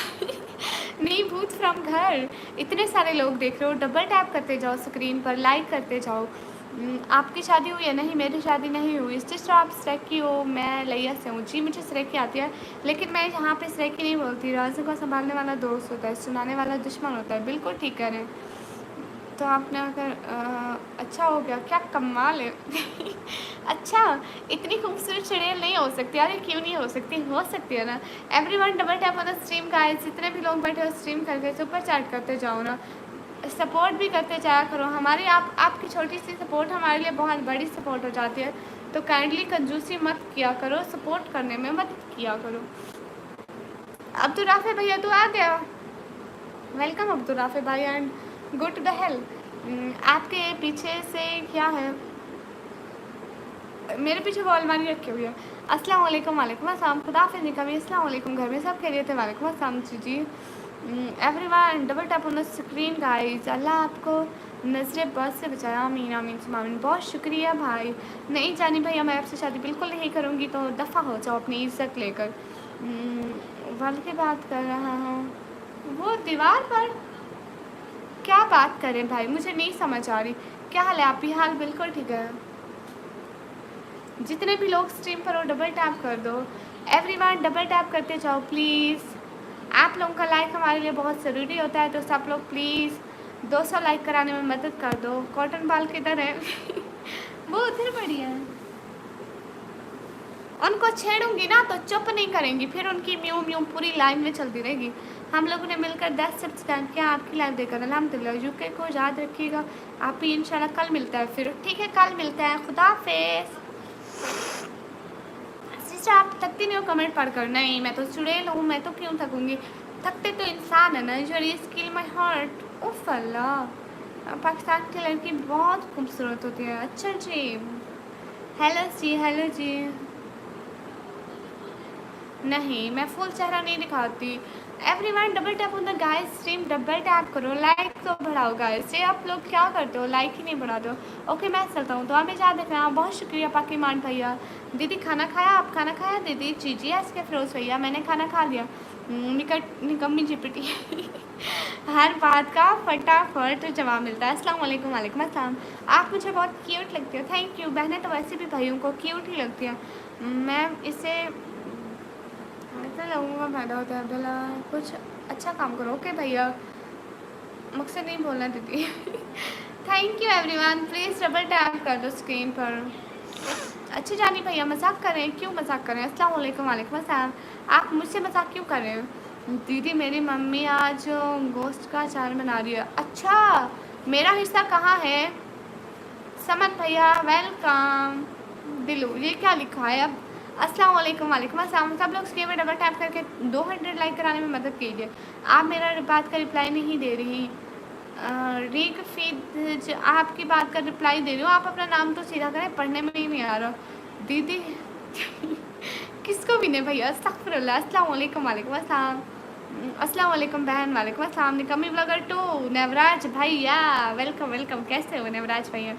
नहीं भूत फ्रॉम घर। इतने सारे लोग देख रहे हो, डबल टैप करते जाओ स्क्रीन पर, लाइक करते जाओ। आपकी शादी हुई है? नहीं मेरी शादी नहीं हुई। सिस्टर आप सरेकी हो? मैं लिया से हूँ जी, मुझे सरेकी आती है, लेकिन मैं यहाँ पे सरेकी नहीं बोलती। राज़ों को संभालने वाला दोस्त होता है, सुनाने वाला दुश्मन होता है। बिल्कुल ठीक कह रहे हैं। तो आपने अगर अच्छा हो गया, क्या कमाल है अच्छा, इतनी खूबसूरत चुड़ैल नहीं हो सकती? अरे क्यों नहीं हो सकती है ना। Everyone double tap on the stream guys, जितने भी लोग बैठे हो स्ट्रीम करके सुपर चैट करते जाओ ना, सपोर्ट भी करते जाया करो हमारी। आपकी छोटी सी सपोर्ट हमारे लिए बहुत बड़ी सपोर्ट हो जाती है, तो काइंडली कंजूसी मत किया करो, सपोर्ट करने में मदद किया करो। अब्दुल राफे भैया तो आ गया, वेलकम अब्दुल राफे भाई and go to the hell. आपके पीछे से क्या है? मेरे पीछे वो अलमारी रखी हुई है। अस्सलाम वालेकुम, वालेकुम अस्सलाम, खुदा हाफिज़ निकमी, अस्सलाम वालेकुम, घर में सब खैरियत है? वालेकुम अस्सलाम जी। Everyone double tap on the screen guys, अल्लाह आपको नजर बद से बचाया, आमीन आमीन आमीन। बहुत शुक्रिया भाई। नहीं जानी भैया मैं आपसे शादी बिल्कुल नहीं करूँगी, तो दफ़ा हो जाओ अपनी इज्जत लेकर। वाल की बात कर रहा हूँ, वो दीवार पर क्या बात करें भाई, मुझे नहीं समझ आ रही। क्या हाल है? आपकी हाल बिल्कुल ठीक है। जितने भी लोग स्ट्रीम पर हो डबल टैप कर दो, एवरीवन डबल टैप करते जाओ प्लीज़। आप लोगों का लाइक हमारे लिए बहुत ज़रूरी होता है, तो सब लोग प्लीज़ 200 लाइक कराने में मदद कर दो। कॉटन बाल किधर है? वो उधर पड़ी है। उनको छेड़ूंगी ना तो चुप नहीं करेंगी, फिर उनकी म्यू म्यू पूरी लाइन में चलती रहेगी। हम लोगों ने मिलकर 10 सब्सक्राइब किया आपकी लाइव देखकर, अल्हम्दुलिल्लाह। यूके को याद रखिएगा, आप ही इंशाल्लाह कल मिलता है फिर। ठीक है कल मिलते हैं, खुदा हाफिज़। सिस्टर आप थकती नहीं हो कमेंट पढ़कर? नहीं मैं तो चुड़ैल हूँ, मैं तो क्यों थकूँगी, थकते तो इंसान है ना। यूर स्किल माई हार्ट, उफ अल्लाह। पाकिस्तान की लड़की बहुत खूबसूरत होती है। अच्छा जी, हेलो जी, हेलो जी। नहीं मैं फुल चेहरा नहीं दिखाती। Everyone double tap on the guys stream, double tap करो, लाइक तो बढ़ाओ गाइस। ये आप लोग क्या करते हो, लाइक ही नहीं बढ़ाते हो। ओके मैं चलता हूँ, तो हमें याद रखना। बहुत शुक्रिया पाकीमान भैया। दीदी खाना खाया? आप खाना खाया दीदी? जी जी आज के फिरोज भैया मैंने खाना खा लिया। निकम्मी चिपटी हर बात का फटाफट जवाब मिलता है। अस्सलाम वालेकुम, वालेकुम अस्सलाम। आप मुझे बहुत क्यूट लगती हो, थैंक यू। बहनें तो वैसे भी भाइयों को क्यूट ही लगती हैं। मैं इसे ऐसा लोगों का फायदा होता है। भला कुछ अच्छा काम करो। ओके भैया मुझसे नहीं बोलना दीदी। Thank you everyone, please double tap कर दो स्क्रीन पर। अच्छी जानी भैया मजाक कर रहे हैं? क्यों मजाक कर रहे हैं? अस्सलाम वालेकुम, वालेकुम अस्सलाम। आप मुझसे मजाक क्यों कर रहे हैं? दीदी मेरी मम्मी आज गोश्त का अचार बना रही है। अच्छा मेरा हिस्सा कहाँ है? समन भैया वेलकम। दिलू ये क्या लिखा है अब? अस्सलाम वालेकुम, वालेकुम अस्सलाम। सब लोग स्क्रीन में डबल टैप करके 200 लाइक कराने में मदद कीजिए। आप मेरा बात का रिप्लाई नहीं दे रही। रीक फीड आपकी बात का रिप्लाई दे रही हूँ, आप अपना नाम तो सीधा करें, पढ़ने में ही नहीं आ रहा दीदी। किसको भी नहीं भैया, अस्तगफिरुल्लाह। अस्सलाम वालेकुम, वालेकुम अस्सलाम। अस्सलाम वालेकुम बहन, वालेकुम अस्सलाम। निकम्मी ब्लॉगर 2 नवराज भैया वेलकम वेलकम। कैसे हो नवराज भैया?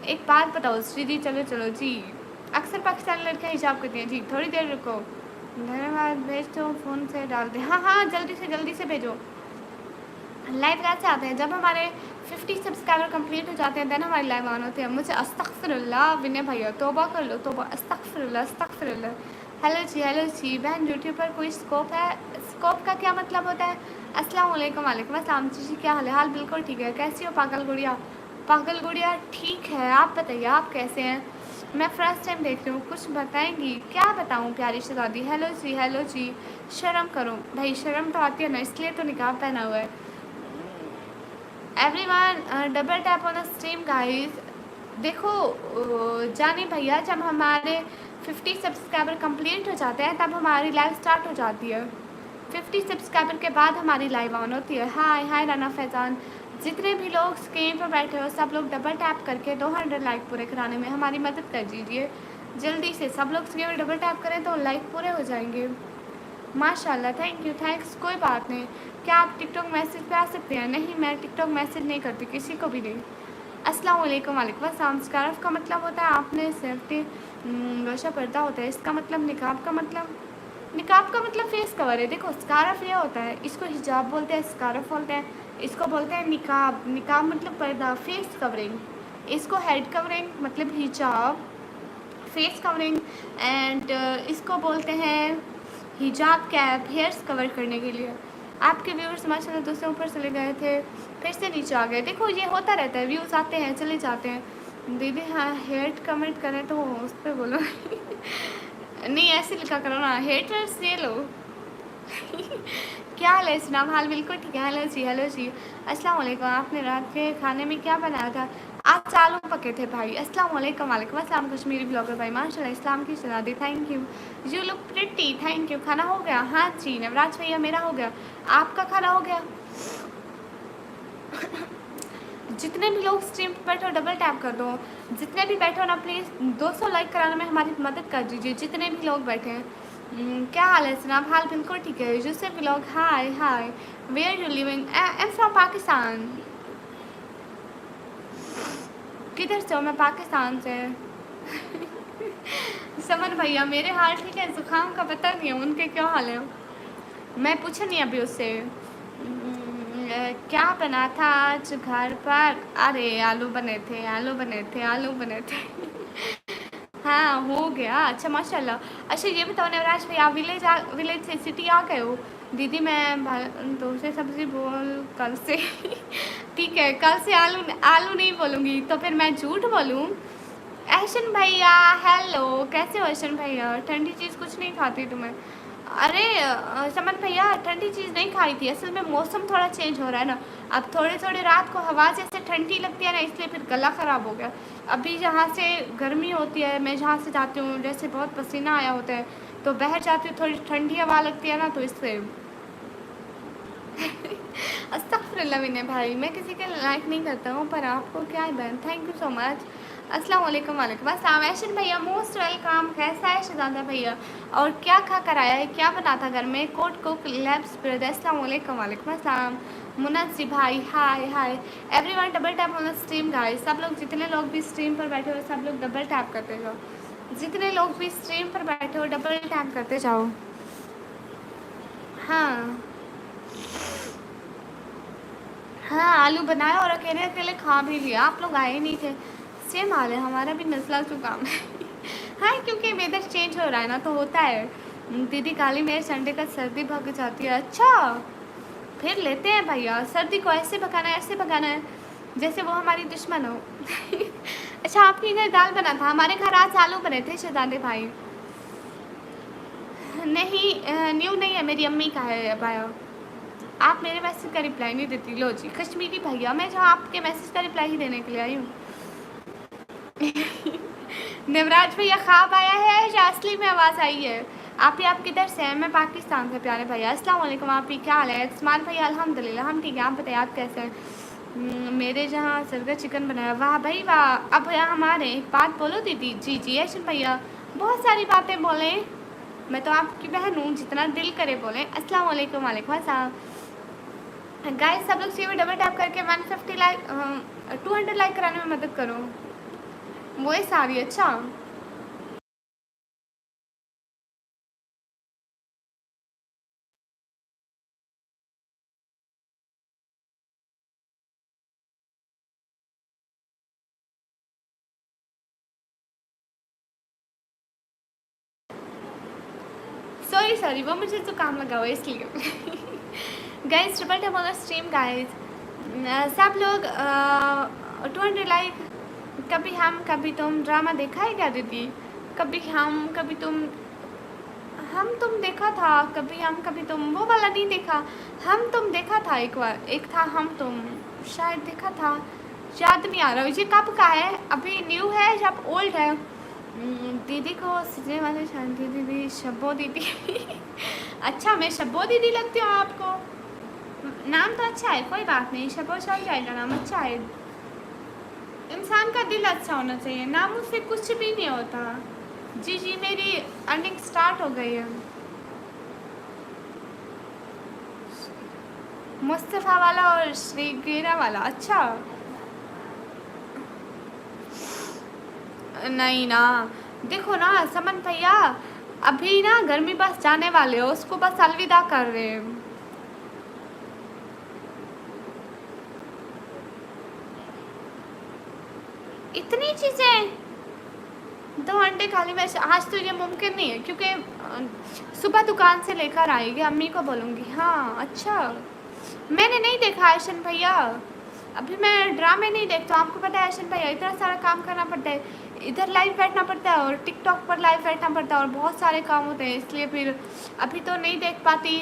एक बात बताओ जी, चलो चलो जी। अक्सर पाकिस्तानी लड़कियाँ हिजाब करती हैं जी। थोड़ी देर रुको, धन्यवाद भेज दो, फ़ोन से डाल दे। हाँ हाँ जल्दी से भेजो। लाइव कैसे आते हैं? जब हमारे 50 सब्सक्राइबर कंप्लीट हो जाते हैं देन हमारी लाइव ऑन होते हैं। मुझे अस्तगफिरुल्लाह विनय भैया, तौबा कर लो तौबा, अस्तगफिरुल्लाह अस्तगफिरुल्लाह। हेलो जी बहन, यूट्यूब पर कोई स्कोप है? स्कोप का क्या मतलब होता है? अस्सलाम वालेकुम, वालेकुम अस्सलाम। जी क्या हाल है? हाल बिल्कुल ठीक है। कैसी हो पागल गुड़िया? पागल गुड़िया ठीक है, आप बताइए आप कैसे हैं? मैं फ़र्स्ट टाइम देख रही हूँ, कुछ बताएंगी? क्या बताऊँ प्यारी शहज़ादी? हेलो जी। शर्म करो भाई, शर्म तो आती है ना, इसलिए तो निकाह पहना हुआ है। Everyone double tap on the stream guys. देखो जानी भैया, जब हमारे 50 सब्सक्राइबर कंप्लीट हो जाते हैं तब हमारी लाइव स्टार्ट हो जाती है। 50 सब्सक्राइबर के बाद हमारी लाइव ऑन होती है। हाय हाय राना फैजान, जितने भी लोग स्क्रीन पर बैठे हो सब लोग डबल टैप करके 200 लाइक पूरे कराने में हमारी मदद कर दीजिए जल्दी से। सब लोग स्क्रीन पर डबल टैप करें तो लाइक पूरे हो जाएंगे। माशाल्लाह, थैंक यू, थैंक्स। कोई बात नहीं। क्या आप टिकटॉक मैसेज पे आ सकते हैं? नहीं, मैं टिकटॉक मैसेज नहीं करती किसी को भी नहीं। अस्सलाम वालेकुम। वालेकुम अस्सलाम। स्कार्फ का मतलब होता है आपने सेफ्टी रोशा पर्दा होता है, इसका मतलब निकाब का मतलब फेस कवर है। देखो स्कार्फ ये होता है, इसको हिजाब बोलते हैं, स्कार्फ बोलते हैं, इसको बोलते हैं निकाब। निकाब मतलब पर्दा, फेस कवरिंग। इसको हेड कवरिंग मतलब हिजाब, फेस कवरिंग, एंड इसको बोलते हैं हिजाब कैप, हेयर्स कवर करने के लिए। आपके व्यूअर्स माशाल्लाह दूसरे ऊपर चले गए थे फिर से नीचे आ गए। देखो ये होता रहता है, व्यूज़ आते हैं चले जाते हैं। दीदी हाँ हेट कमेंट करें तो उस पर बोलो नहीं ऐसे लिखा करो ना, हेटर्स ये लो क्या हाल है सुनाम? हाल बिल्कुल ठीक है। हेलो जी, हेलो जी। अस्सलाम वालेकुम। आपने रात के खाने में क्या बनाया था? आज आलू पके थे भाई। अस्सलाम वालेकुम। वालेकुम अस्सलाम। कश्मीरी ब्लॉगर भाई माशाल्लाह इस्लाम की सलाह दी, thank you. You look pretty, thank you. खाना हो गया? हाँ जी नवराज भैया मेरा हो गया, आपका खाना हो गया? जितने भी लोग स्ट्रीम पर बैठो डबल टैप कर दो। जितने भी बैठे हो ना प्लीज़ 200 लाइक कराने में हमारी मदद कर दीजिए, जितने भी लोग बैठे हैं। क्या हाल है सनाब? हाल बिल्कुल ठीक है। Yusuf vlog, hi hi. Where you living? I am from Pakistan. किधर से हो? मैं पाकिस्तान से। समर भैया मेरे हाल ठीक है, ज़ुकाम का पता नहीं है उनके क्या हाल है, मैं पूछा नहीं अभी उससे। क्या बना था आज घर पर? अरे आलू बने थे, आलू बने थे, आलू बने थे हाँ हो गया। अच्छा माशाल्लाह। अच्छा ये बताओ नवराज भाई, आप विलेज से सिटी आ गए हो? दीदी मैं दूसरी सब्ज़ी बोल कल से ठीक है, कल से आलू आलू नहीं बोलूँगी तो फिर मैं झूठ बोलूँ? ऐशन भैया हेलो, कैसे हो ऐशन भैया? ठंडी चीज़ कुछ नहीं खाती तुम्हें? अरे समन भैया ठंडी चीज़ नहीं खाई थी, असल में मौसम थोड़ा चेंज हो रहा है ना, अब थोड़े थोड़े रात को हवा जैसे ठंडी लगती है ना, इसलिए फिर गला ख़राब हो गया। अभी जहाँ से गर्मी होती है, मैं जहाँ से जाती हूँ जैसे बहुत पसीना आया होता है तो बाहर जाती हूँ, थोड़ी ठंडी हवा लगती है ना तो इससे अस्तगफुरुल्लाह विनय भाई, मैं किसी के लाइक नहीं करता हूँ पर आपको क्या है बहन, थैंक यू सो मच। अस्सलाम वालेकुम। वालेकुम अस्सलाम। ऐशन भैया मोस्ट वेलकम। कैसा है शहजादा भैया? और क्या खा कर आया है, क्या बना था घर में? कोट कुक लैब्स ब्रदर, अस्सलाम वालेकुम। वालेकुम अस्सलाम। मुनजी भाई hi hi. Everyone double tap on the stream guys. सब लोग जितने लोग भी स्ट्रीम पर बैठे हो सब लोग डबल टैप करते जाओ, जितने लोग भी स्ट्रीम पर बैठे हो डबल टैप करते जाओ। हाँ हाँ आलू बनाया और अकेले अकेले खा भी लिया, आप लोग आए नहीं थे। सेम हाल है हमारा भी, नस्ला जुकाम है हाँ क्योंकि वेदर चेंज हो रहा है ना तो होता है। दीदी काली मेरे संडे का सर्दी भग जाती है। अच्छा फिर लेते हैं भैया, सर्दी को ऐसे भगाना है, ऐसे भगाना है जैसे वो हमारी दुश्मन हो अच्छा आपके घर दाल बना था, हमारे घर आज आलू बने थे शहजादे भाई। नहीं न्यू नहीं है, मेरी अम्मी का है भैया। आप मेरे मैसेज का रिप्लाई नहीं देती। लो जी कश्मीरी भैया, मैं जहाँ आपके मैसेज का रिप्लाई ही देने के लिए आई हूँ नवराज भैया ख्वाब आया है या असली में आवाज़ आई है? आप किधर से हैं? मैं पाकिस्तान से प्यारे भैया। अस्सलाम वालेकुम। आप ही क्या हाल है? इस्माइल भैया अल्हम्दुलिल्लाह हम ठीक है, आप बताइए आप कैसे हैं? मेरे जहाँ सरगा चिकन बनाया, वाह भाई वाह। अब यहाँ हमारे एक बात बोलो दीदी। जी जी ऐशन भैया बहुत सारी बातें बोलें, मैं तो आपकी बहन हूँ, जितना दिल करे बोलें। अस्सलाम वालेकुम। वालेकुम अस्सलाम। गाइस सब लोग सीवी डबल टैप करके 150 लाइक 200 लाइक कराने में मदद करो। वो है सारी। अच्छा सॉरी सॉरी वो मुझे तो काम लगा हुआ है इसलिए guys triple tap on the stream guys. सब लोग 200 लाइक। कभी हम कभी तुम ड्रामा देखा है क्या दीदी? कभी हम कभी तुम। हम तुम देखा था, कभी हम कभी तुम, वो वाला नहीं देखा। हम तुम देखा था एक बार, एक था हम तुम, शायद देखा था, याद नहीं आ रहा। ये कब का है, अभी न्यू है या ओल्ड है? दीदी को सजने वाले शांति दीदी, शब्बो दीदी। अच्छा, मैं शब्बो दीदी लगती हूँ आपको? नाम तो अच्छा है, कोई बात नहीं, शब्बो चल जाएगा, नाम अच्छा है। इंसान का दिल अच्छा होना चाहिए, नाम से कुछ भी नहीं होता। जी जी, मेरी अर्निंग स्टार्ट हो गई है। मुस्तफ़ा वाला और श्रीगेरा वाला, अच्छा। नहीं ना, देखो ना समन भैया, अभी ना गर्मी बस जाने वाले हो, उसको बस अलविदा कर रहे हैं। इतनी चीज़ें 2 घंटे खाली में आज तो ये मुमकिन नहीं है, क्योंकि सुबह दुकान से लेकर आएगी, अम्मी को बोलूँगी। हाँ अच्छा, मैंने नहीं देखा आयशन भैया, अभी मैं ड्रामे नहीं देखता हूँ। आपको पता है आयशन भैया, इतना सारा काम करना पड़ता है, इधर लाइव बैठना पड़ता है और टिकटॉक पर लाइव बैठना पड़ता है और बहुत सारे काम होते हैं, इसलिए फिर अभी तो नहीं देख पाती।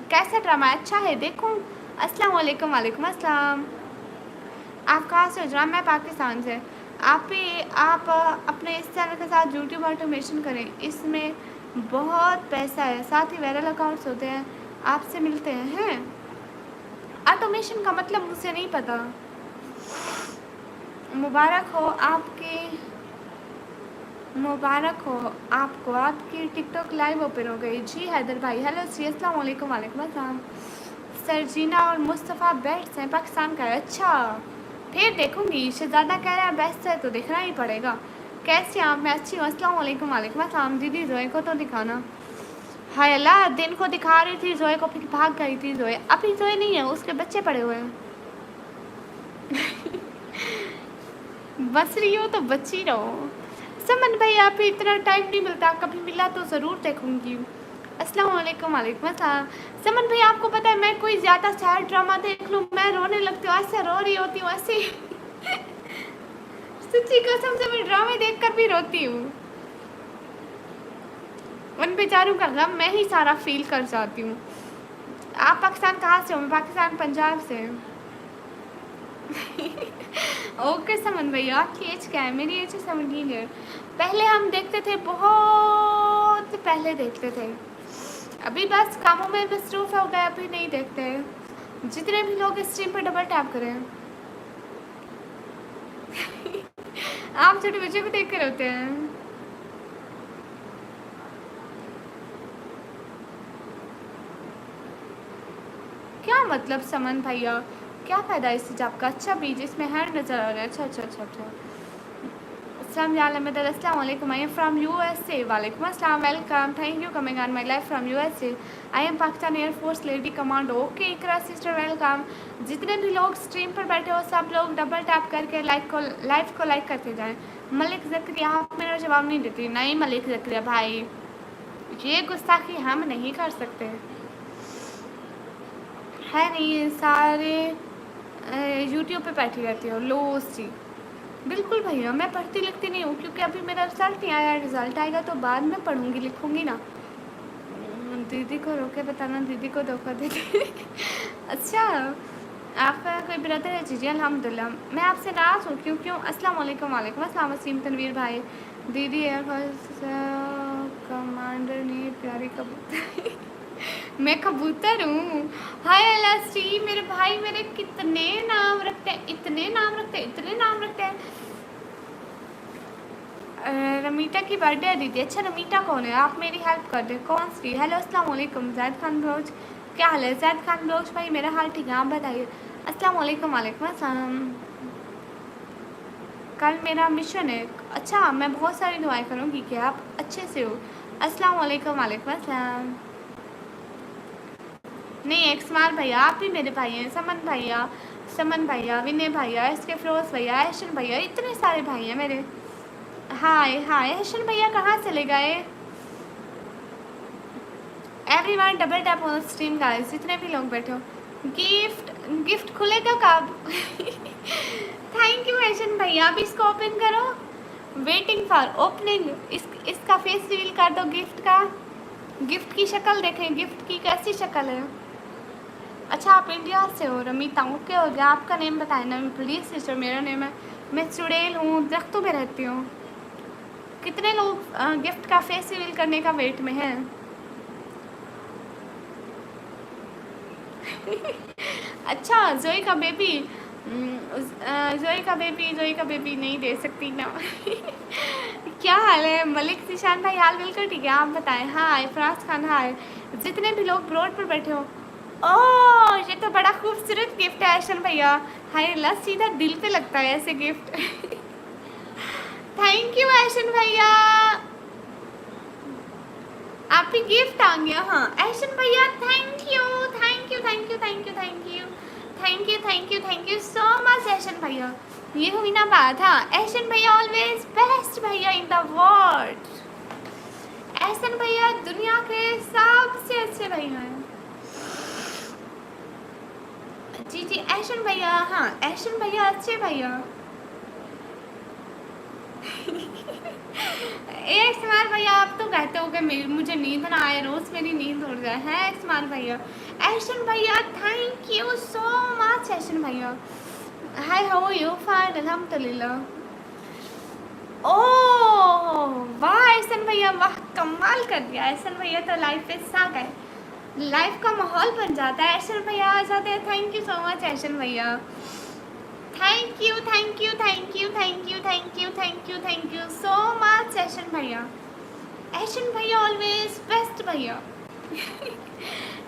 कैसा ड्रामा है? अच्छा है, देखूँ? अस्सलाम वालेकुम। वालेकुम अस्सलाम। आप कहाँ से हो जनाब? मैं पाकिस्तान से। आप अपने इस चैनल के साथ यूट्यूब ऑटोमेशन करें, इसमें बहुत पैसा है, साथ ही वायरल अकाउंट्स होते हैं, आपसे मिलते हैं। ऑटोमेशन का मतलब मुझे नहीं पता। मुबारक हो आपको, आपकी टिकटॉक लाइव ओपन हो गई। जी हैदर भाई, हेलो जी, अस्सलाम वालेकुम। वालेकुम अस्सलाम। सरजीना और मुस्तफ़ा बेस्ट हैं, पाकिस्तान का है। अच्छा, फिर देखूंगी। शहजादा कह रहा है बेस्ट है तो देखना ही पड़ेगा। कैसी आप? मैं अच्छी हूँ, अस्सलाम वालेकुम। वालेकुम अस्सलाम। दीदी जोए को तो दिखाना। हाय अल्लाह, दिन को दिखा रही थी जोए को, फिर भाग गई थी जोए। अभी जोए नहीं है, उसके बच्चे पड़े हुए हैं। बस रही हो तो बची रहो। समन भाई, आप इतना टाइम नहीं मिलता, कभी मिला तो ज़रूर देखूंगी। अस्सलाम वालेकुम। वालेकुम अस्सलाम। समन भाई, आपको पता है मैं कोई ज़्यादा सैड ड्रामा देख लूँ मैं रोने लगती हूँ, ऐसे रो रही होती हूँ ऐसे। सच्ची कसम से, मैं ड्रामे देखकर भी रोती हूँ। उन बेचारों का गम मैं ही सारा फील कर जाती हूँ। आप पाकिस्तान कहाँ से हो? मैं पाकिस्तान पंजाब से। ओके समन भैया, आपकी एज क्या है? मेरी एज 17 है। पहले हम देखते थे, बहुत पहले देखते थे, अभी बस कामों में मसरूफ हो गए, अभी नहीं देखते। जितने भी लोग स्ट्रीम पर डबल टैप करें। आप छोटे बच्चे को देख कर होते हैं। क्या मतलब समन भैया, क्या फ़ायदा इस हिजाब का? अच्छा बीज इसमें हैंड नज़र आ रहा है। अच्छा अच्छा अच्छा अच्छा। अस्सलाम वालेकुम। I am from USA। वालेकुम अस्सलाम। Welcome, thank you coming on my life from USA। I am Pakistan air force lady commando. Okay Iqra sister, welcome. जितने भी लोग स्ट्रीम पर बैठे हो, सब लोग डबल टैप करके लाइव को लाइक करते जाएं। मलिक ज़करिया, आप मेरा जवाब नहीं देती। नहीं मलिक ज़करिया भाई, ये गुस्ताखी हम नहीं कर सकते है। नहीं, सारे यूट्यूब पे बैठी रहती हो लो सी। बिल्कुल भैया, मैं पढ़ती लिखती नहीं हूँ, क्योंकि अभी मेरा रिज़ल्ट नहीं आया। रिज़ल्ट आएगा तो बाद में पढ़ूंगी लिखूंगी ना। दीदी को रोके बताना, दीदी को धोखा देती। अच्छा, आपका कोई ब्रदर है? जी जी अल्हम्दुलिल्लाह। मैं आपसे नाराज़ हूँ, क्यों? अस्सलाम वालेकुम। वालेकुम अस्सलाम। वसीम तनवीर भाई, दीदी एयरफोर्स कमांडर ने प्यारी कबूतर। मैं कबूतर हूँ। हाय अल्लाह, मेरे भाई मेरे कितने नाम रखते हैं, इतने नाम रखते हैं, इतने नाम रखते हैं। रमीटा की बर्थडे है दीदी। अच्छा, रमीटा कौन है? आप मेरी हेल्प कर दें, कौन सी? हेलो अस्सलाम वालेकुम। जैद खान ब्लोच, क्या हाल है? जैद खान ब्लोच भाई, मेरा हाल ठीक है, आप बताइए। अस्सलाम वालेकुम। वालेकुम अस्सलाम। कल मेरा मिशन है। अच्छा, मैं बहुत सारी दुआएं करूँगी कि आप अच्छे से हो। अस्सलाम वालेकुम। वालेकुम अस्सलाम। नहीं, एक्समाल भैया, आप ही मेरे भाई हैं। समन भैया, विनय भैया, इसके फिरोज भैया, ऐशन भैया, इतने सारे भाई हैं मेरे। हाय हाय, ऐशन भैया कहाँ चले गए? Everyone double tap on stream guys, जितने भी लोग बैठे हो। गिफ्ट खुलेगा कब? थैंक यू ऐशन भैया, अब इसको ओपन करो। Waiting for opening. इसका फेस रिवील कर दो गिफ्ट का। गिफ्ट की शक्ल देखें, गिफ्ट की कैसी शक्ल है। अच्छा आप इंडिया से हो रमीता, ओके हो गया। आपका नेम बताएं ना प्लीज़ सिस्टर। मेरा नेम है, मैं चुड़ैल हूँ, दरख्तों में रहती हूँ। कितने लोग गिफ्ट का फेस रिवील करने का वेट में हैं? अच्छा जोई का बेबी, जोई का बेबी नहीं दे सकती ना। क्या हाल है मलिक जिशान भाई, हाल बिल्कुल ठीक है, आप बताएं। हाय फराज खान, हाय जितने भी लोग ब्रोड पर बैठे हो। ओह ये तो बड़ा खूबसूरत गिफ्ट है ऐशन भैया। हाय अल्लाह सीधा दिल पे लगता है ऐसे गिफ्ट। थैंक यू ऐशन भैया, आप ही गिफ्ट आ गया। हाँ ऐशन भैया thank you thank you thank you thank you thank you thank you thank you thank you so much ऐशन भैया। ये हुई ना बात। हाँ ऐशन भैया ऑलवेज बेस्ट भैया इन द वर्ल्ड। ऐशन भैया दुनिया के सबसे अच्छे भैया हैं। जी जी ऐशन भैया, हाँ ऐशन भैया अच्छे भैया। ए इस्माइल भैया आप तो कहते हो कि मुझे नींद ना आए, रोज़ मेरी नींद उड़ जाए। है इस्माइल भैया। ऐशन भैया थैंक यू सो मच ऐशन भैया। Hi how are you? Fine अल्हम्दुलिल्लाह। ओह वाह ऐशन भैया, वाह कमाल कर दिया ऐशन भैया, तो लाइफ पे सा गए, लाइफ का माहौल बन जाता है। ऐशन भैया आ जाते हैं। थैंक यू सो मच ऐशन भैया। Thank you thank you thank you thank you thank you thank you thank you so much ऐशन भैया। ऐशन भैया ऑलवेज बेस्ट भैया।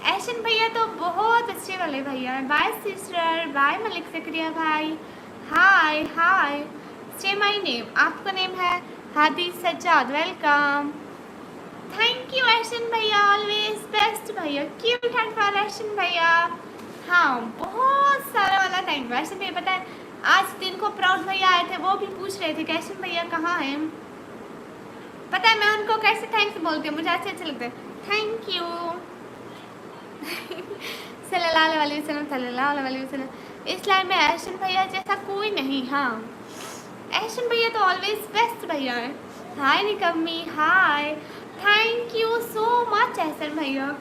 ऐशन भैया तो बहुत अच्छे वाले भैया है। Bye sister, bye Malik Zakariya भाई। Hi hi say my name, आपका नेम है Hadi Sajjad, welcome. Thank you Ehsan भैया ऑलवेज बेस्ट भैया। क्यूट एंड फॉर ऐशन भैया। हाँ बहुत सारा वाला थैंक यू ऐशन भैया। पता है आज दिन को प्राउड भैया आए थे, वो भी पूछ रहे थे कि ऐशन भैया कहाँ हैं। पता है मैं उनको कैसे थैंक्स बोलती हूँ, मुझे ऐसे अच्छे लगते हैं। थैंक यू सल्लल्लाहु अलैहि वसल्लम, सल्लल्लाहु अलैहि वसल्लम। इस लाइन में ऐशन भैया जैसा कोई नहीं। हाँ ऐशन भैया तो ऑलवेज बेस्ट भैया है। हाय निकम्मी, hi thank you so much ऐशन भैया।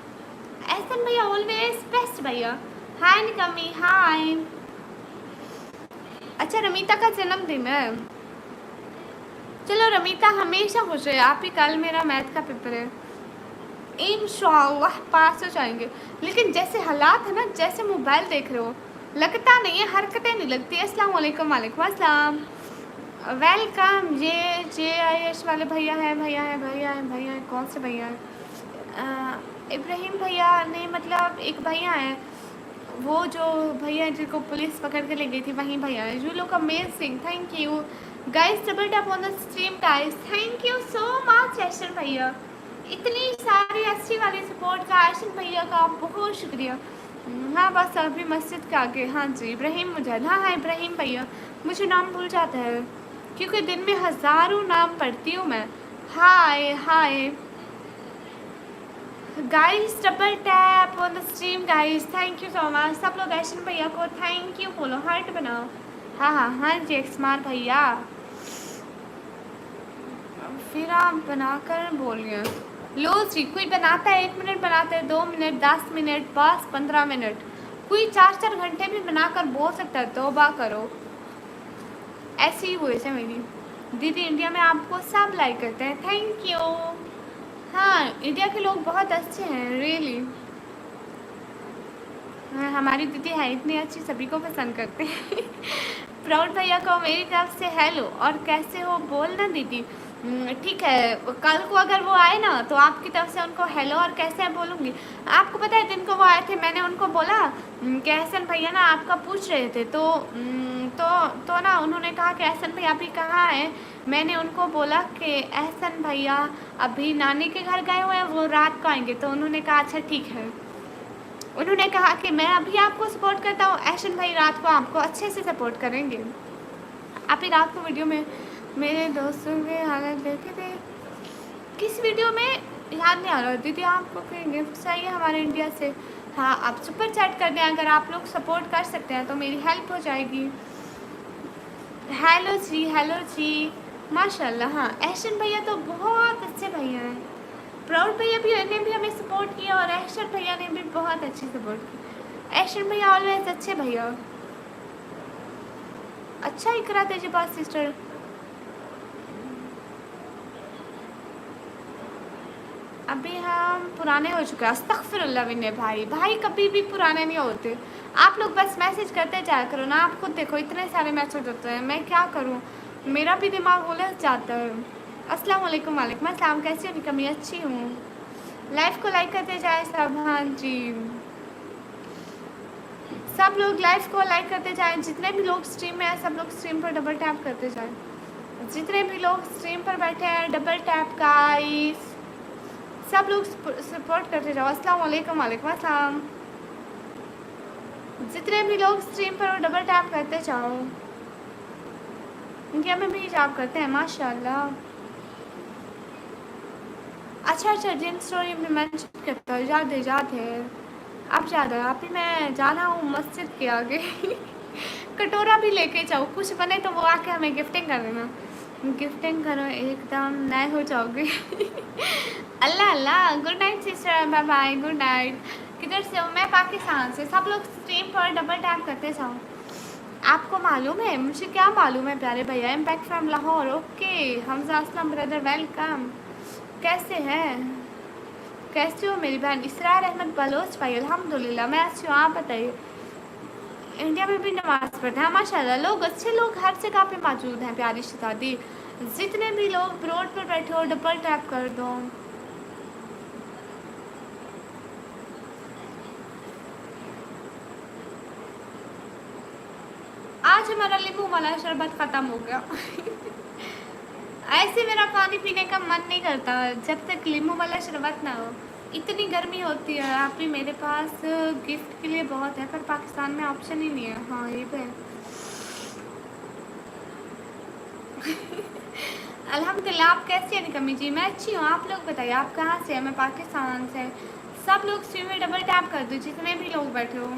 ऐशन भैया ऑलवेज बेस्ट भैया। हाय निकम्मी, हाय। अच्छा रमीता का जन्मदिन है, चलो रमीता हमेशा खुश है। आप ही कल मेरा मैथ का पेपर है, इंशाअल्लाह पास हो जाएंगे। लेकिन जैसे हालात है ना, जैसे मोबाइल देख रहे हो, लगता नहीं है, हरकतें नहीं लगती। अस्सलाम वालेकुम। वालेकुम अस्सलाम, वेलकम। ये JIS वाले भैया हैं, भैया हैं, भैया हैं, भैया हैं। कौन से भैया हैं? इब्राहिम भैया नहीं, मतलब एक भैया हैं, वो जो भैया जिनको पुलिस पकड़ के ले गई थी, वहीं भैया है। You look amazing, thank you guys. Double tap on the stream guys, thank you so much ऐशन भैया। इतनी सारी अच्छी वाली सपोर्ट का ऐशन भैया का बहुत शुक्रिया। हाँ बस अभी मस्जिद के आगे। हाँ जी इब्राहिम मुजाहिद, हाँ हाँ इब्राहिम भैया, मुझे नाम भूल जाता है क्योंकि दिन में हज़ारों नाम पढ़ती हूँ मैं। Hi hi guys, double tap on the stream guys, thank you so much. सब लोग ऐशन भैया को थैंक यू बोलो, हार्ट बनाओ। हाँ हाँ हाँ जी एक्समार भैया, फिर आप बनाकर बोलिए। लो जी, कोई बनाता है 1 मिनट, बनाता है 2 मिनट, 10 मिनट, बस 15 मिनट, कोई 4-4 घंटे भी बनाकर बोल सकता है। तौबा करो, ऐसी ही हुई है मेरी दीदी। इंडिया में आपको सब लाइक करते हैं, थैंक यू। हाँ इंडिया के लोग बहुत अच्छे हैं रियली। हाँ हमारी दीदी है इतनी अच्छी, सभी को पसंद करते हैं। प्राउड भैया को मेरी तरफ से हेलो और कैसे हो बोलना दीदी। ठीक है, कल को अगर वो आए ना तो आपकी तरफ से उनको हेलो और कैसे है बोलूँगी। आपको पता है दिन को वो आए थे, मैंने उनको बोला कि एहसन भैया ना आपका पूछ रहे थे, तो ना उन्होंने कहा कि एहसन भैया अभी कहाँ हैं। मैंने उनको बोला कि एहसन भैया अभी नानी के घर गए हुए हैं, वो रात को आएंगे। तो उन्होंने कहा अच्छा ठीक है। उन्होंने कहा कि मैं अभी आपको सपोर्ट करता हूँ, ऐशन भाई रात को आपको अच्छे से सपोर्ट करेंगे। आप ही रात को वीडियो में मेरे दोस्तों के हालत देखे थे, किस वीडियो में याद नहीं आ रहा। दीदी आपको कोई गिफ्ट चाहिए हमारे इंडिया से? हाँ आप सुपर चैट कर दें, अगर आप लोग सपोर्ट कर सकते हैं तो मेरी हेल्प हो जाएगी। हेलो जी माशाल्लाह। हाँ ऐशन भैया तो बहुत अच्छे भैया हैं। प्राउड भैया भी ने भी हमें सपोर्ट किया और एहसन भैया ने भी बहुत अच्छी सपोर्ट की। एहसन भैया ऑलवेज अच्छे भैया। अच्छा इकरा तेजपाल सिस्टर, अभी हम पुराने हो चुके हैं। अस्तगफिरुल्लाह विनय भाई, भाई कभी भी पुराने नहीं होते। आप लोग बस मैसेज करते जाया करो ना। आप खुद देखो इतने सारे मैसेज होते हैं, मैं क्या करूं, मेरा भी दिमाग उलझ जाता है। अस्सलाम वालेकुम। वालेकुम अस्सलाम, कैसी हो निका? मैं अच्छी हूँ। लाइव को लाइक करते जाए सब। हाँ जी, सब लोग लाइव को लाइक करते जाएं। जितने भी लोग स्ट्रीम में हैं सब लोग स्ट्रीम पर डबल टैप करते जाएं। जितने भी लोग स्ट्रीम पर बैठे हैं डबल टैप गाइस, सब लोग सपोर्ट करते जाओ। अस्सलाम वालेकुम। वालेकुम अस्सलाम। जितने भी लोग स्ट्रीम पर डबल टैप करते जाओ। इंडिया में भी जॉब करते हैं माशाल्लाह। अच्छा अच्छा, जिन स्टोरी में मेंशन करता हूँ याद है। अब याद है, अभी मैं जा रहा हूँ मस्जिद के आगे कटोरा भी लेके जाओ, कुछ बने तो वो आके हमें गिफ्टिंग कर देना। गिफ्टिंग करो एकदम नए हो जाओगे अल्लाह अल्लाह। Good night sister, bye bye, good night. किधर से हो? मैं पाकिस्तान से। सब लोग स्ट्रीम पर डबल टैप करते जाओ। आपको मालूम है? मुझे क्या मालूम है प्यारे भैया। Impact from Lahore. Okay Hamza Aslam brother, welcome. कैसे हैं? कैसे हो मेरी बहन? इसरार अहमद बलोच भाई, अल्हम्दुलिल्लाह मैं अच्छी हूँ। आप बताइए। इंडिया में भी नमाज़ पढ़ते हैं माशाल्लाह। लोग अच्छे लोग हर जगह पे मौजूद हैं प्यारी शहजादी। जितने भी लोग रोड पर बैठे हो डबल टैप कर दो। आज हमारा नींबू वाला शरबत ख़त्म हो गया ऐसे मेरा पानी पीने का मन नहीं करता जब तक नींबू वाला शरबत ना हो। इतनी गर्मी होती है। आप भी मेरे पास गिफ्ट के लिए बहुत है, पर पाकिस्तान में ऑप्शन ही नहीं है। हाँ ये भी है अल्हम्दुलिल्लाह। आप कैसी हैं निकम्मी जी? मैं अच्छी हूँ। आप लोग बताइए आप कहाँ से हैं? मैं पाकिस्तान से। सब लोग स्ट्रीम में डबल टैप कर दो जितने भी लोग बैठे हो।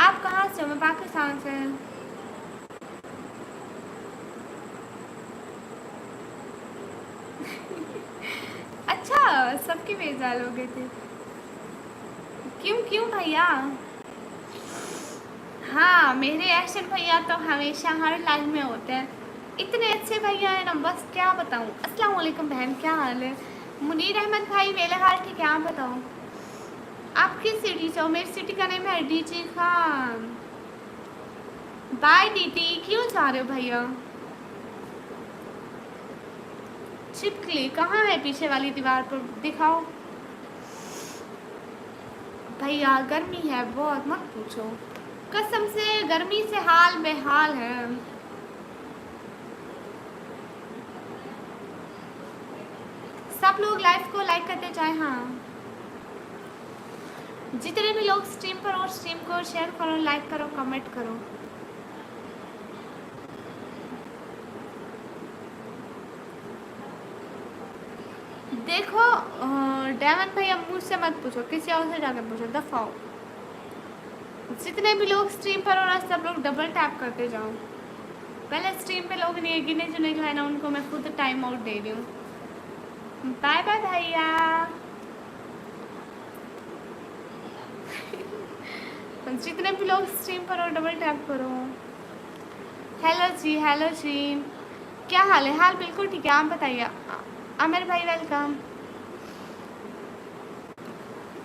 आप कहाँ से हो? मैं पाकिस्तान से। अच्छा सबके बेजाल हो गए थे। क्यों क्यों भैया? हाँ मेरे एहसन भैया तो हमेशा हर लाइन में होते हैं। इतने अच्छे भैया हैं ना, बस क्या बताऊँ। अस्सलाम वालेकुम बहन, क्या हाल है? मुनीर अहमद भाई मेरे हाल ठीक है, आप बताओ आप किस सिटी से हो? मेरी सिटी का नेम है डीजी खान। Bye DT. क्यों जा रहे हो भैया? चिपकली कहाँ है? पीछे वाली दीवार पर दिखाओ भैया। गर्मी है बहुत, मत पूछो कसम से, गर्मी से हाल बेहाल है। सब लोग लाइव को लाइक करते जाए। हाँ जितने भी लोग स्ट्रीम पर और स्ट्रीम को शेयर करो, लाइक करो, कमेंट करो। देखो डेमन भैया मुझसे मत पूछो, किसी और से जाकर पूछो, दफाओ। जितने भी लोग स्ट्रीम पर हो ना सब लोग डबल टैप करते जाओ। पहले स्ट्रीम पे लोग नहीं गिने चुने जो है ना उनको मैं खुद टाइम आउट दे रही हूँ। बाय बाय भैया जितने भी लोग स्ट्रीम पर हो डबल टैप करो। हेलो जी, हेलो जी, क्या हाल है? हाल बिल्कुल ठीक है, आप बताइए। आमिर भाई वेलकम।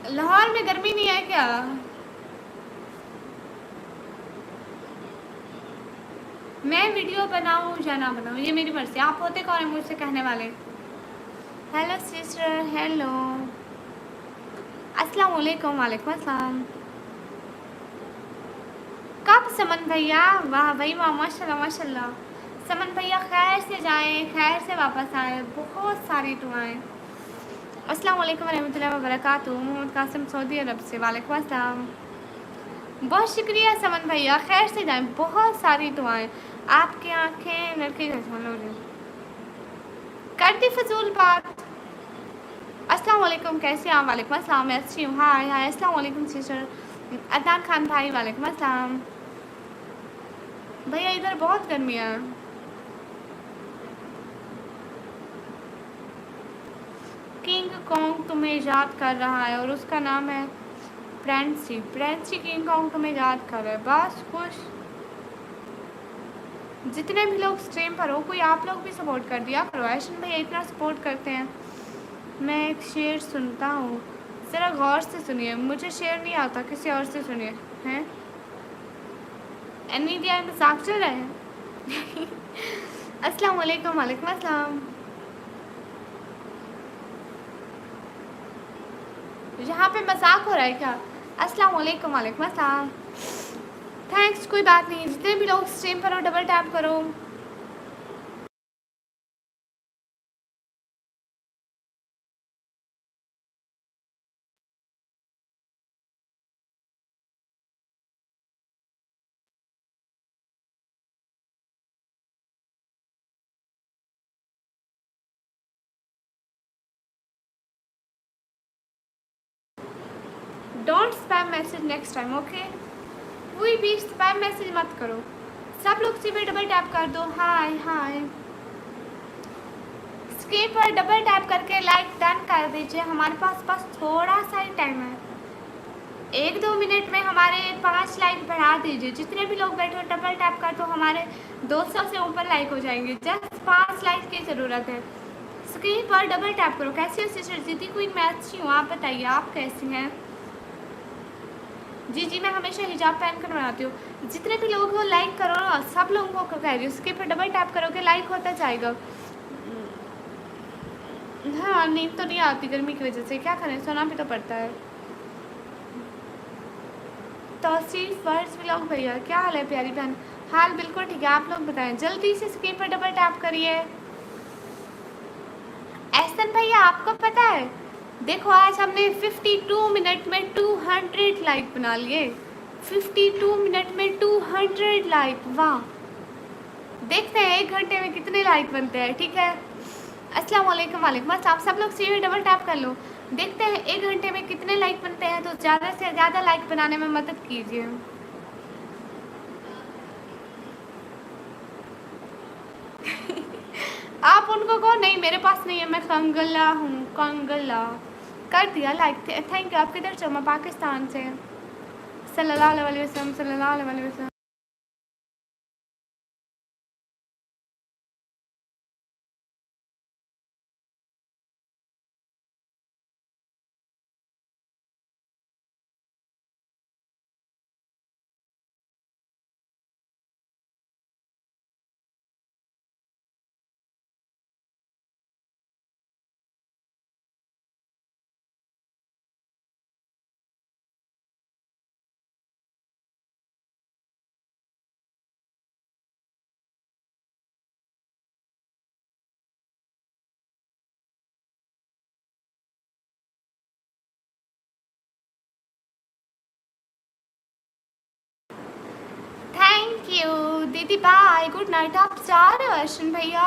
लाहौर में गर्मी नहीं है क्या? मैं वीडियो बनाऊँ या ना बनाऊँ ये मेरी मर्जी। आप होते कौन है मुझसे कहने वाले? हेलो सिस्टर, हेलो, अस्सलाम वालेकुम। वालेकुम अस्सलाम। कब समन भैया? वाह भाई वाह, माशाल्लाह माशाल्लाह। समन भैया खैर से जाएं, खैर से वापस आए, बहुत सारी दुआएं। अस्सलाम वालेकुम रहमतुल्लाहि व बरकातुहू। मोहम्मद कासिम सऊदी अरब से। वालेकुम अस्सलाम। बहुत शुक्रिया समन भैया, खैर से जाएं, बहुत सारी दुआएं। आपकी आंखें लड़के कर दी फजूल बात। अस्सलाम वालेकुम, कैसे हैं? वालेकुम अस्सलाम, मैं अच्छी हूँ। हाय हाय, अस्सलाम वालेकुम सिस्टर अदनान खान भाई, वालेकुम अस्सलाम। भैया इधर बहुत गर्मी है। किंग कॉन्ग तुम्हें याद कर रहा है और उसका नाम है फ्रेंसी। फ्रेंसी किंग कॉन्ग तुम्हें याद कर रहा है। बस खुश। जितने भी लोग स्ट्रीम पर हो, कोई आप लोग भी सपोर्ट कर दिया करो। ऐशन भैया इतना सपोर्ट करते हैं। मैं एक शेर सुनता हूँ, ज़रा गौर से सुनिए। मुझे शेर नहीं आता, किसी और से सुनिए। हैं एनवीडिया में मजाक चल रहा है। अस्सलाम वालेकुम। वालेकुम अस्सलाम। यहाँ पे मजाक हो रहा है क्या? अस्सलाम वालेकुम। वालेकुम अस्सलाम। थैंक्स, कोई बात नहीं। जितने भी लोग स्ट्रीम पर हो डबल टैप करो। Don't spam message next time, okay? कोई भी स्पैम मैसेज मत करो। सब लोग सीधे डबल टैप कर दो। हाय हाय। स्क्रीन पर डबल टैप करके लाइक डन कर दीजिए। हमारे पास बस थोड़ा सा ही टाइम है। 1-2 मिनट में हमारे 5 लाइक बढ़ा दीजिए। जितने भी लोग बैठे हो डबल टैप कर तो हमारे 200 से ऊपर लाइक हो जाएंगे। जस्ट 5 लाइक की ज़रूरत है। स्क्रीन पर डबल टैप करो। कैसी हो सिस्टर दीदी? क्वीन मैं अच्छी हूँ, आप बताइए आप कैसी हैं? जी जी, मैं हमेशा हिजाब पहन कर बनाती हूँ। जितने भी लोग हो लाइक करो ना, सब लोगों को कह रही हूँ। स्क्रीन पर डबल टैप करोगे लाइक होता जाएगा। हाँ, नींद तो नहीं आती गर्मी की वजह से, क्या करें, सोना भी तो पड़ता है। तौसीफ वर्ड्स व्लॉग भैया, क्या हाल है प्यारी बहन? हाल बिल्कुल ठीक है, आप लोग बताएं। जल्दी से स्क्रीन पर डबल टैप करिए। एहसन भैया आपको पता है, देखो आज हमने 52 मिनट में 200 लाइक बना लिए। 52 मिनट में 200 लाइक, वाह। देखते हैं 1 घंटे में कितने लाइक बनते हैं, ठीक है? अस्सलाम वालेकुम। वालेकुम अस्सलाम। सब लोग सीधे डबल टैप कर लो। देखते हैं 1 घंटे में कितने लाइक बनते हैं, तो ज़्यादा से ज़्यादा लाइक बनाने में मदद कीजिए। आप उनको कहो नहीं मेरे पास नहीं है, मैं कंगला हूँ, कंगला। कर दिया लाइक, थैंक यू। आप किधर से? मैं पाकिस्तान से। सल्लल्लाहु अलैहि वसल्लम, सल्लल्लाहु अलैहि वसल्लम। थैंक यू दीदी, बाय, गुड नाइट। आप जा रहे हो अर्शन भैया?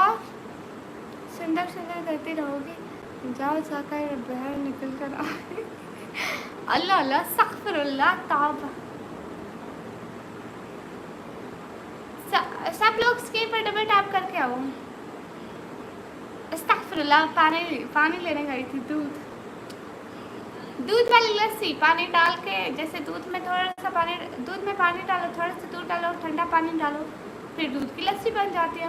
सुंदर सुंदर करती रहोगी। जाओ जाकर बाहर निकल कर अल्लाह अल्लाह, अस्तगफिरुल्लाह तौबा। सब लोग स्क्रीन पर डबल टैप करके आओ। अस्तगफिरुल्लाह। पानी लेने गई थी। दूध वाली लस्सी, पानी डाल के, जैसे दूध में थोड़ा सा पानी, दूध में पानी डालो, थोड़ा सा दूध डालो, ठंडा पानी डालो, फिर दूध की लस्सी बन जाती है।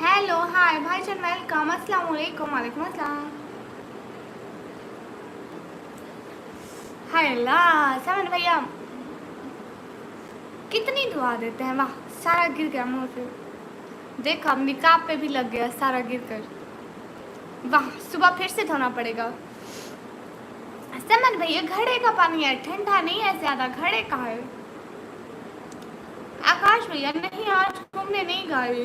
हेलो हाय भाईजान, वेलकम। अस्सलाम वालेकुम। वालेकुम अस्सलाम। हाय अल्लाह। समन भैया कितनी दुआ देते हैं, वाह। सारा गिर गया मुँह से। देखो अब निकाब पे भी लग गया सारा गिर कर, वाह। सुबह फिर से धोना पड़ेगा। समन भैया घड़े का पानी है, ठंडा नहीं है ज़्यादा। घड़े का है। आकाश भैया नहीं, आज घूमने नहीं गए।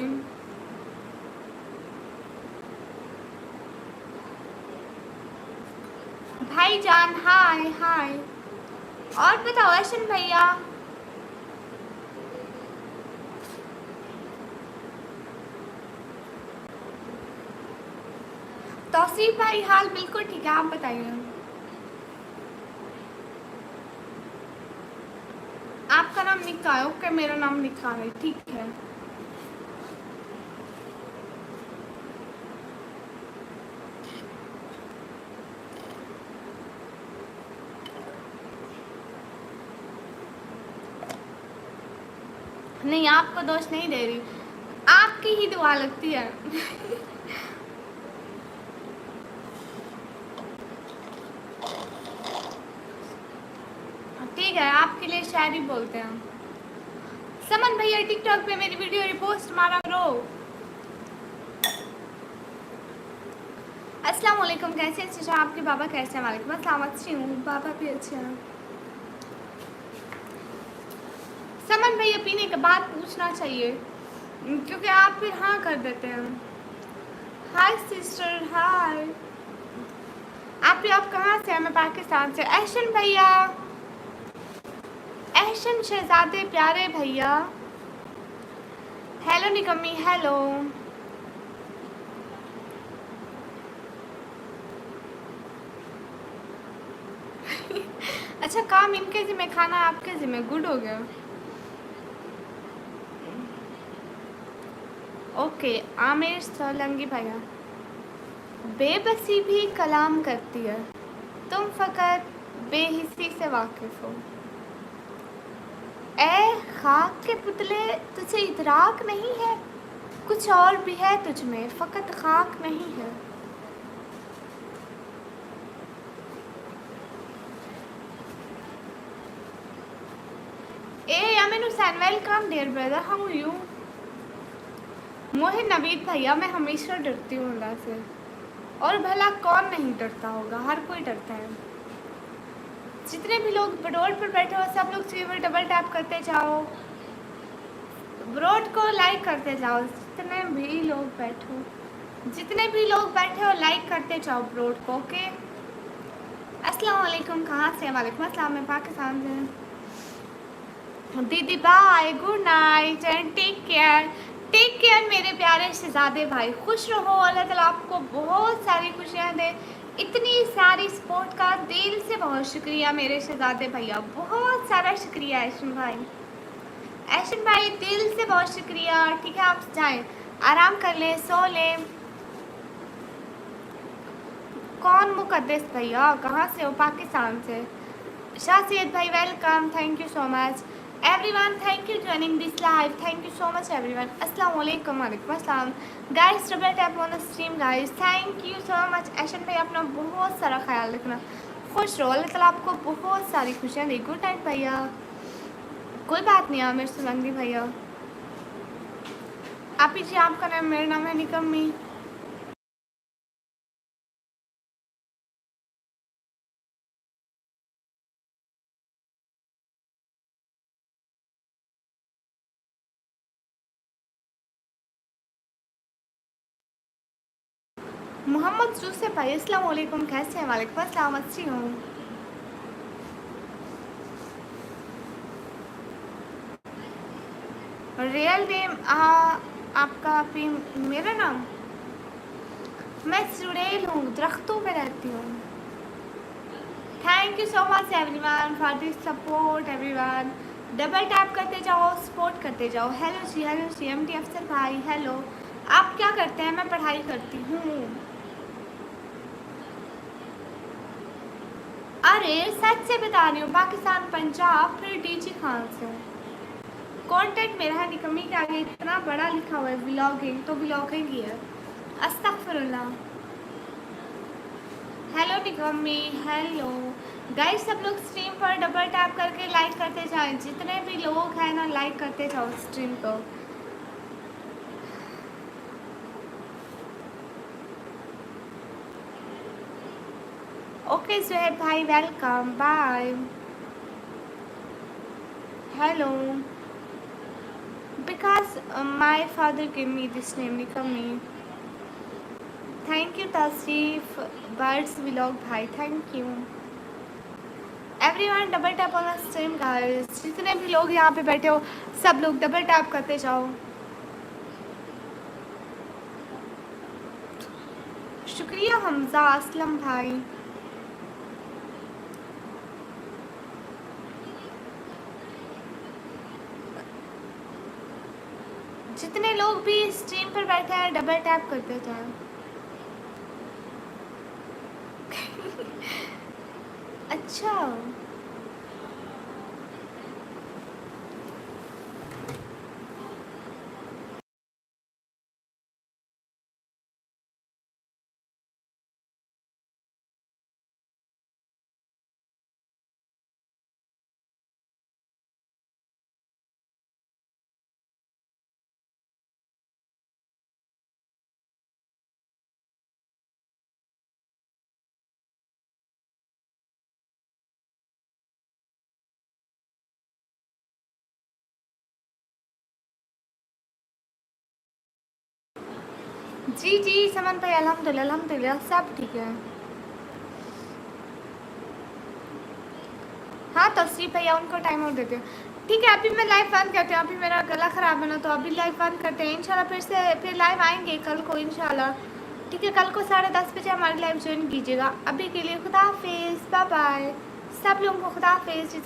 भाईजान हाय हाय। और बताओ अर्शन भैया। तौसीफ भाई हाल बिल्कुल ठीक है, आप बताइए। के मेरा नाम लिखा है, ठीक है। नहीं, आपको दोष नहीं दे रही, आपकी ही दुआ लगती है। ठीक है, आपके लिए शायरी बोलते हैं। समन भैया टिकटॉक पे मेरी वीडियो रिपोस्ट मारा करो। अस्सलाम वालेकुम, कैसे अच्छे हैं आपके बाबा, कैसे हैं? वालेकुम अस्सलाम, अच्छी हूँ, बाबा भी अच्छे हैं। समन भैया पीने के बाद पूछना चाहिए, क्योंकि आप फिर हाँ कर देते हैं। हाय सिस्टर, हाय। आप कहाँ से हैं? मैं पाकिस्तान से। एहसन भैया, एहसन शहजादे प्यारे भैया। हेलो निकम्मी, हेलो। अच्छा, काम इनके जिम्मे, खाना आपके जिम्मे, गुड हो गया। ओके, आमिर सोलंगी भैया। बेबसी भी कलाम करती है, तुम फकत बेहिसी से वाकिफ हो। ए खाक के पुतले, तुझे इदराक नहीं है, कुछ और भी है तुझ में, फकत खाक नहीं है। ए Yamin Hussain, welcome dear brother, how are you? Mohit Naveed भैया, मैं हमेशा डरती हूँ अल्लाह से, और भला कौन नहीं डरता होगा, हर कोई डरता है। जितने भी लोग रोड पर बैठे हो, सब लोग स्क्रीन पर डबल टैप करते जाओ, ब्रोड को लाइक करते जाओ। जितने भी लोग बैठे हो लाइक करते जाओ ब्रोड को, ओके। अस्सलाम वालेकुम, कहाँ से? वालेकुम अस्सलाम, मैं पाकिस्तान से। दीदी bye, good night and take care मेरे प्यारे शहजादे भाई। खुश रहो, अल्लाह ताला आपको बहुत सारी खुशियाँ दे। इतनी सारी सपोर्ट का दिल से बहुत शुक्रिया मेरे शहजादे भैया, बहुत सारा शुक्रिया ऐशन भाई। ऐशन भाई दिल से बहुत शुक्रिया। ठीक है, आप जाएं, आराम कर लें, सो लें। कौन मुकद्दस भैया, कहाँ से हो? पाकिस्तान से। शाह सैयद भाई welcome, thank you so much everyone, thank you joining this live, thank you so much everyone. अस्सलाम वालेकुम, वालेकुम अस्सलाम guys, double tap on the stream guys, thank you so much. Ehsan भाई अपना बहुत सारा ख्याल रखना, खुश रहो, अल्लाह ताला आपको बहुत सारी खुशियाँ दे। गुड नाइट भैया। कोई बात नहीं आमिर सुलंगी भैया। आप ही जी, आपका नाम, मेरा नाम है निकम्मी। मोहम्मद यूसुफ भाई, अस्सलाम वालेकुम, कैसे हैं? वालेकुम अस्सलाम, अच्छी हूँ। रियल नेम आपका भी? मेरा नाम, मैं चुड़ैल हूँ, दरख्तों पे रहती हूँ। Thank you so much everyone for this support everyone. Double tap करते जाओ, सपोर्ट करते जाओ। हेलो जी, एम टी अफसर भाई, हेलो। आप क्या करते हैं? मैं पढ़ाई करती हूँ। अरे सच से बता रही हूँ, पाकिस्तान, पंजाब, फिर डीजी खान से। कंटेंट मेरा है निकम्मी के आगे इतना बड़ा लिखा हुआ है व्लॉगिंग, तो व्लॉगिंग ही है। अस्तगफिरुल्लाह। हेलो निकम्मी, हेलो गाइस, सब लोग स्ट्रीम पर डबल टैप करके लाइक करते जाएं। जितने भी लोग हैं ना, लाइक करते जाओ स्ट्रीम को। ओके सुहेब भाई, welcome, bye, hello. Because my father give me this name निकम्मी। Thank you Tashreef birds vlog भाई, thank you everyone. Double tap on the stream guys, जितने भी लोग यहाँ पे बैठे हो, सब लोग डबल टैप करते जाओ। शुक्रिया हमजा असलम भाई। कितने लोग भी स्ट्रीम पर बैठे हैं, डबल टैप करते थे। अच्छा जी जी समन भाई, अल्हम्दुलिल्लाह अल्हम्दुलिल्लाह सब ठीक है। हाँ तस्रीफ भैया उनको टाइम और देते हो। ठीक है अभी मैं लाइव बंद करती हूँ, अभी मेरा गला ख़राब है ना, तो अभी लाइव बंद करते हैं। इंशाल्लाह फिर लाइव आएंगे कल को इंशाल्लाह। ठीक है कल को 10:30 बजे हमारी लाइव ज्वाइन कीजिएगा। अभी के लिए खुदा हाफिज़, बाय बाय सब लोगों को, खुदा हाफिज़।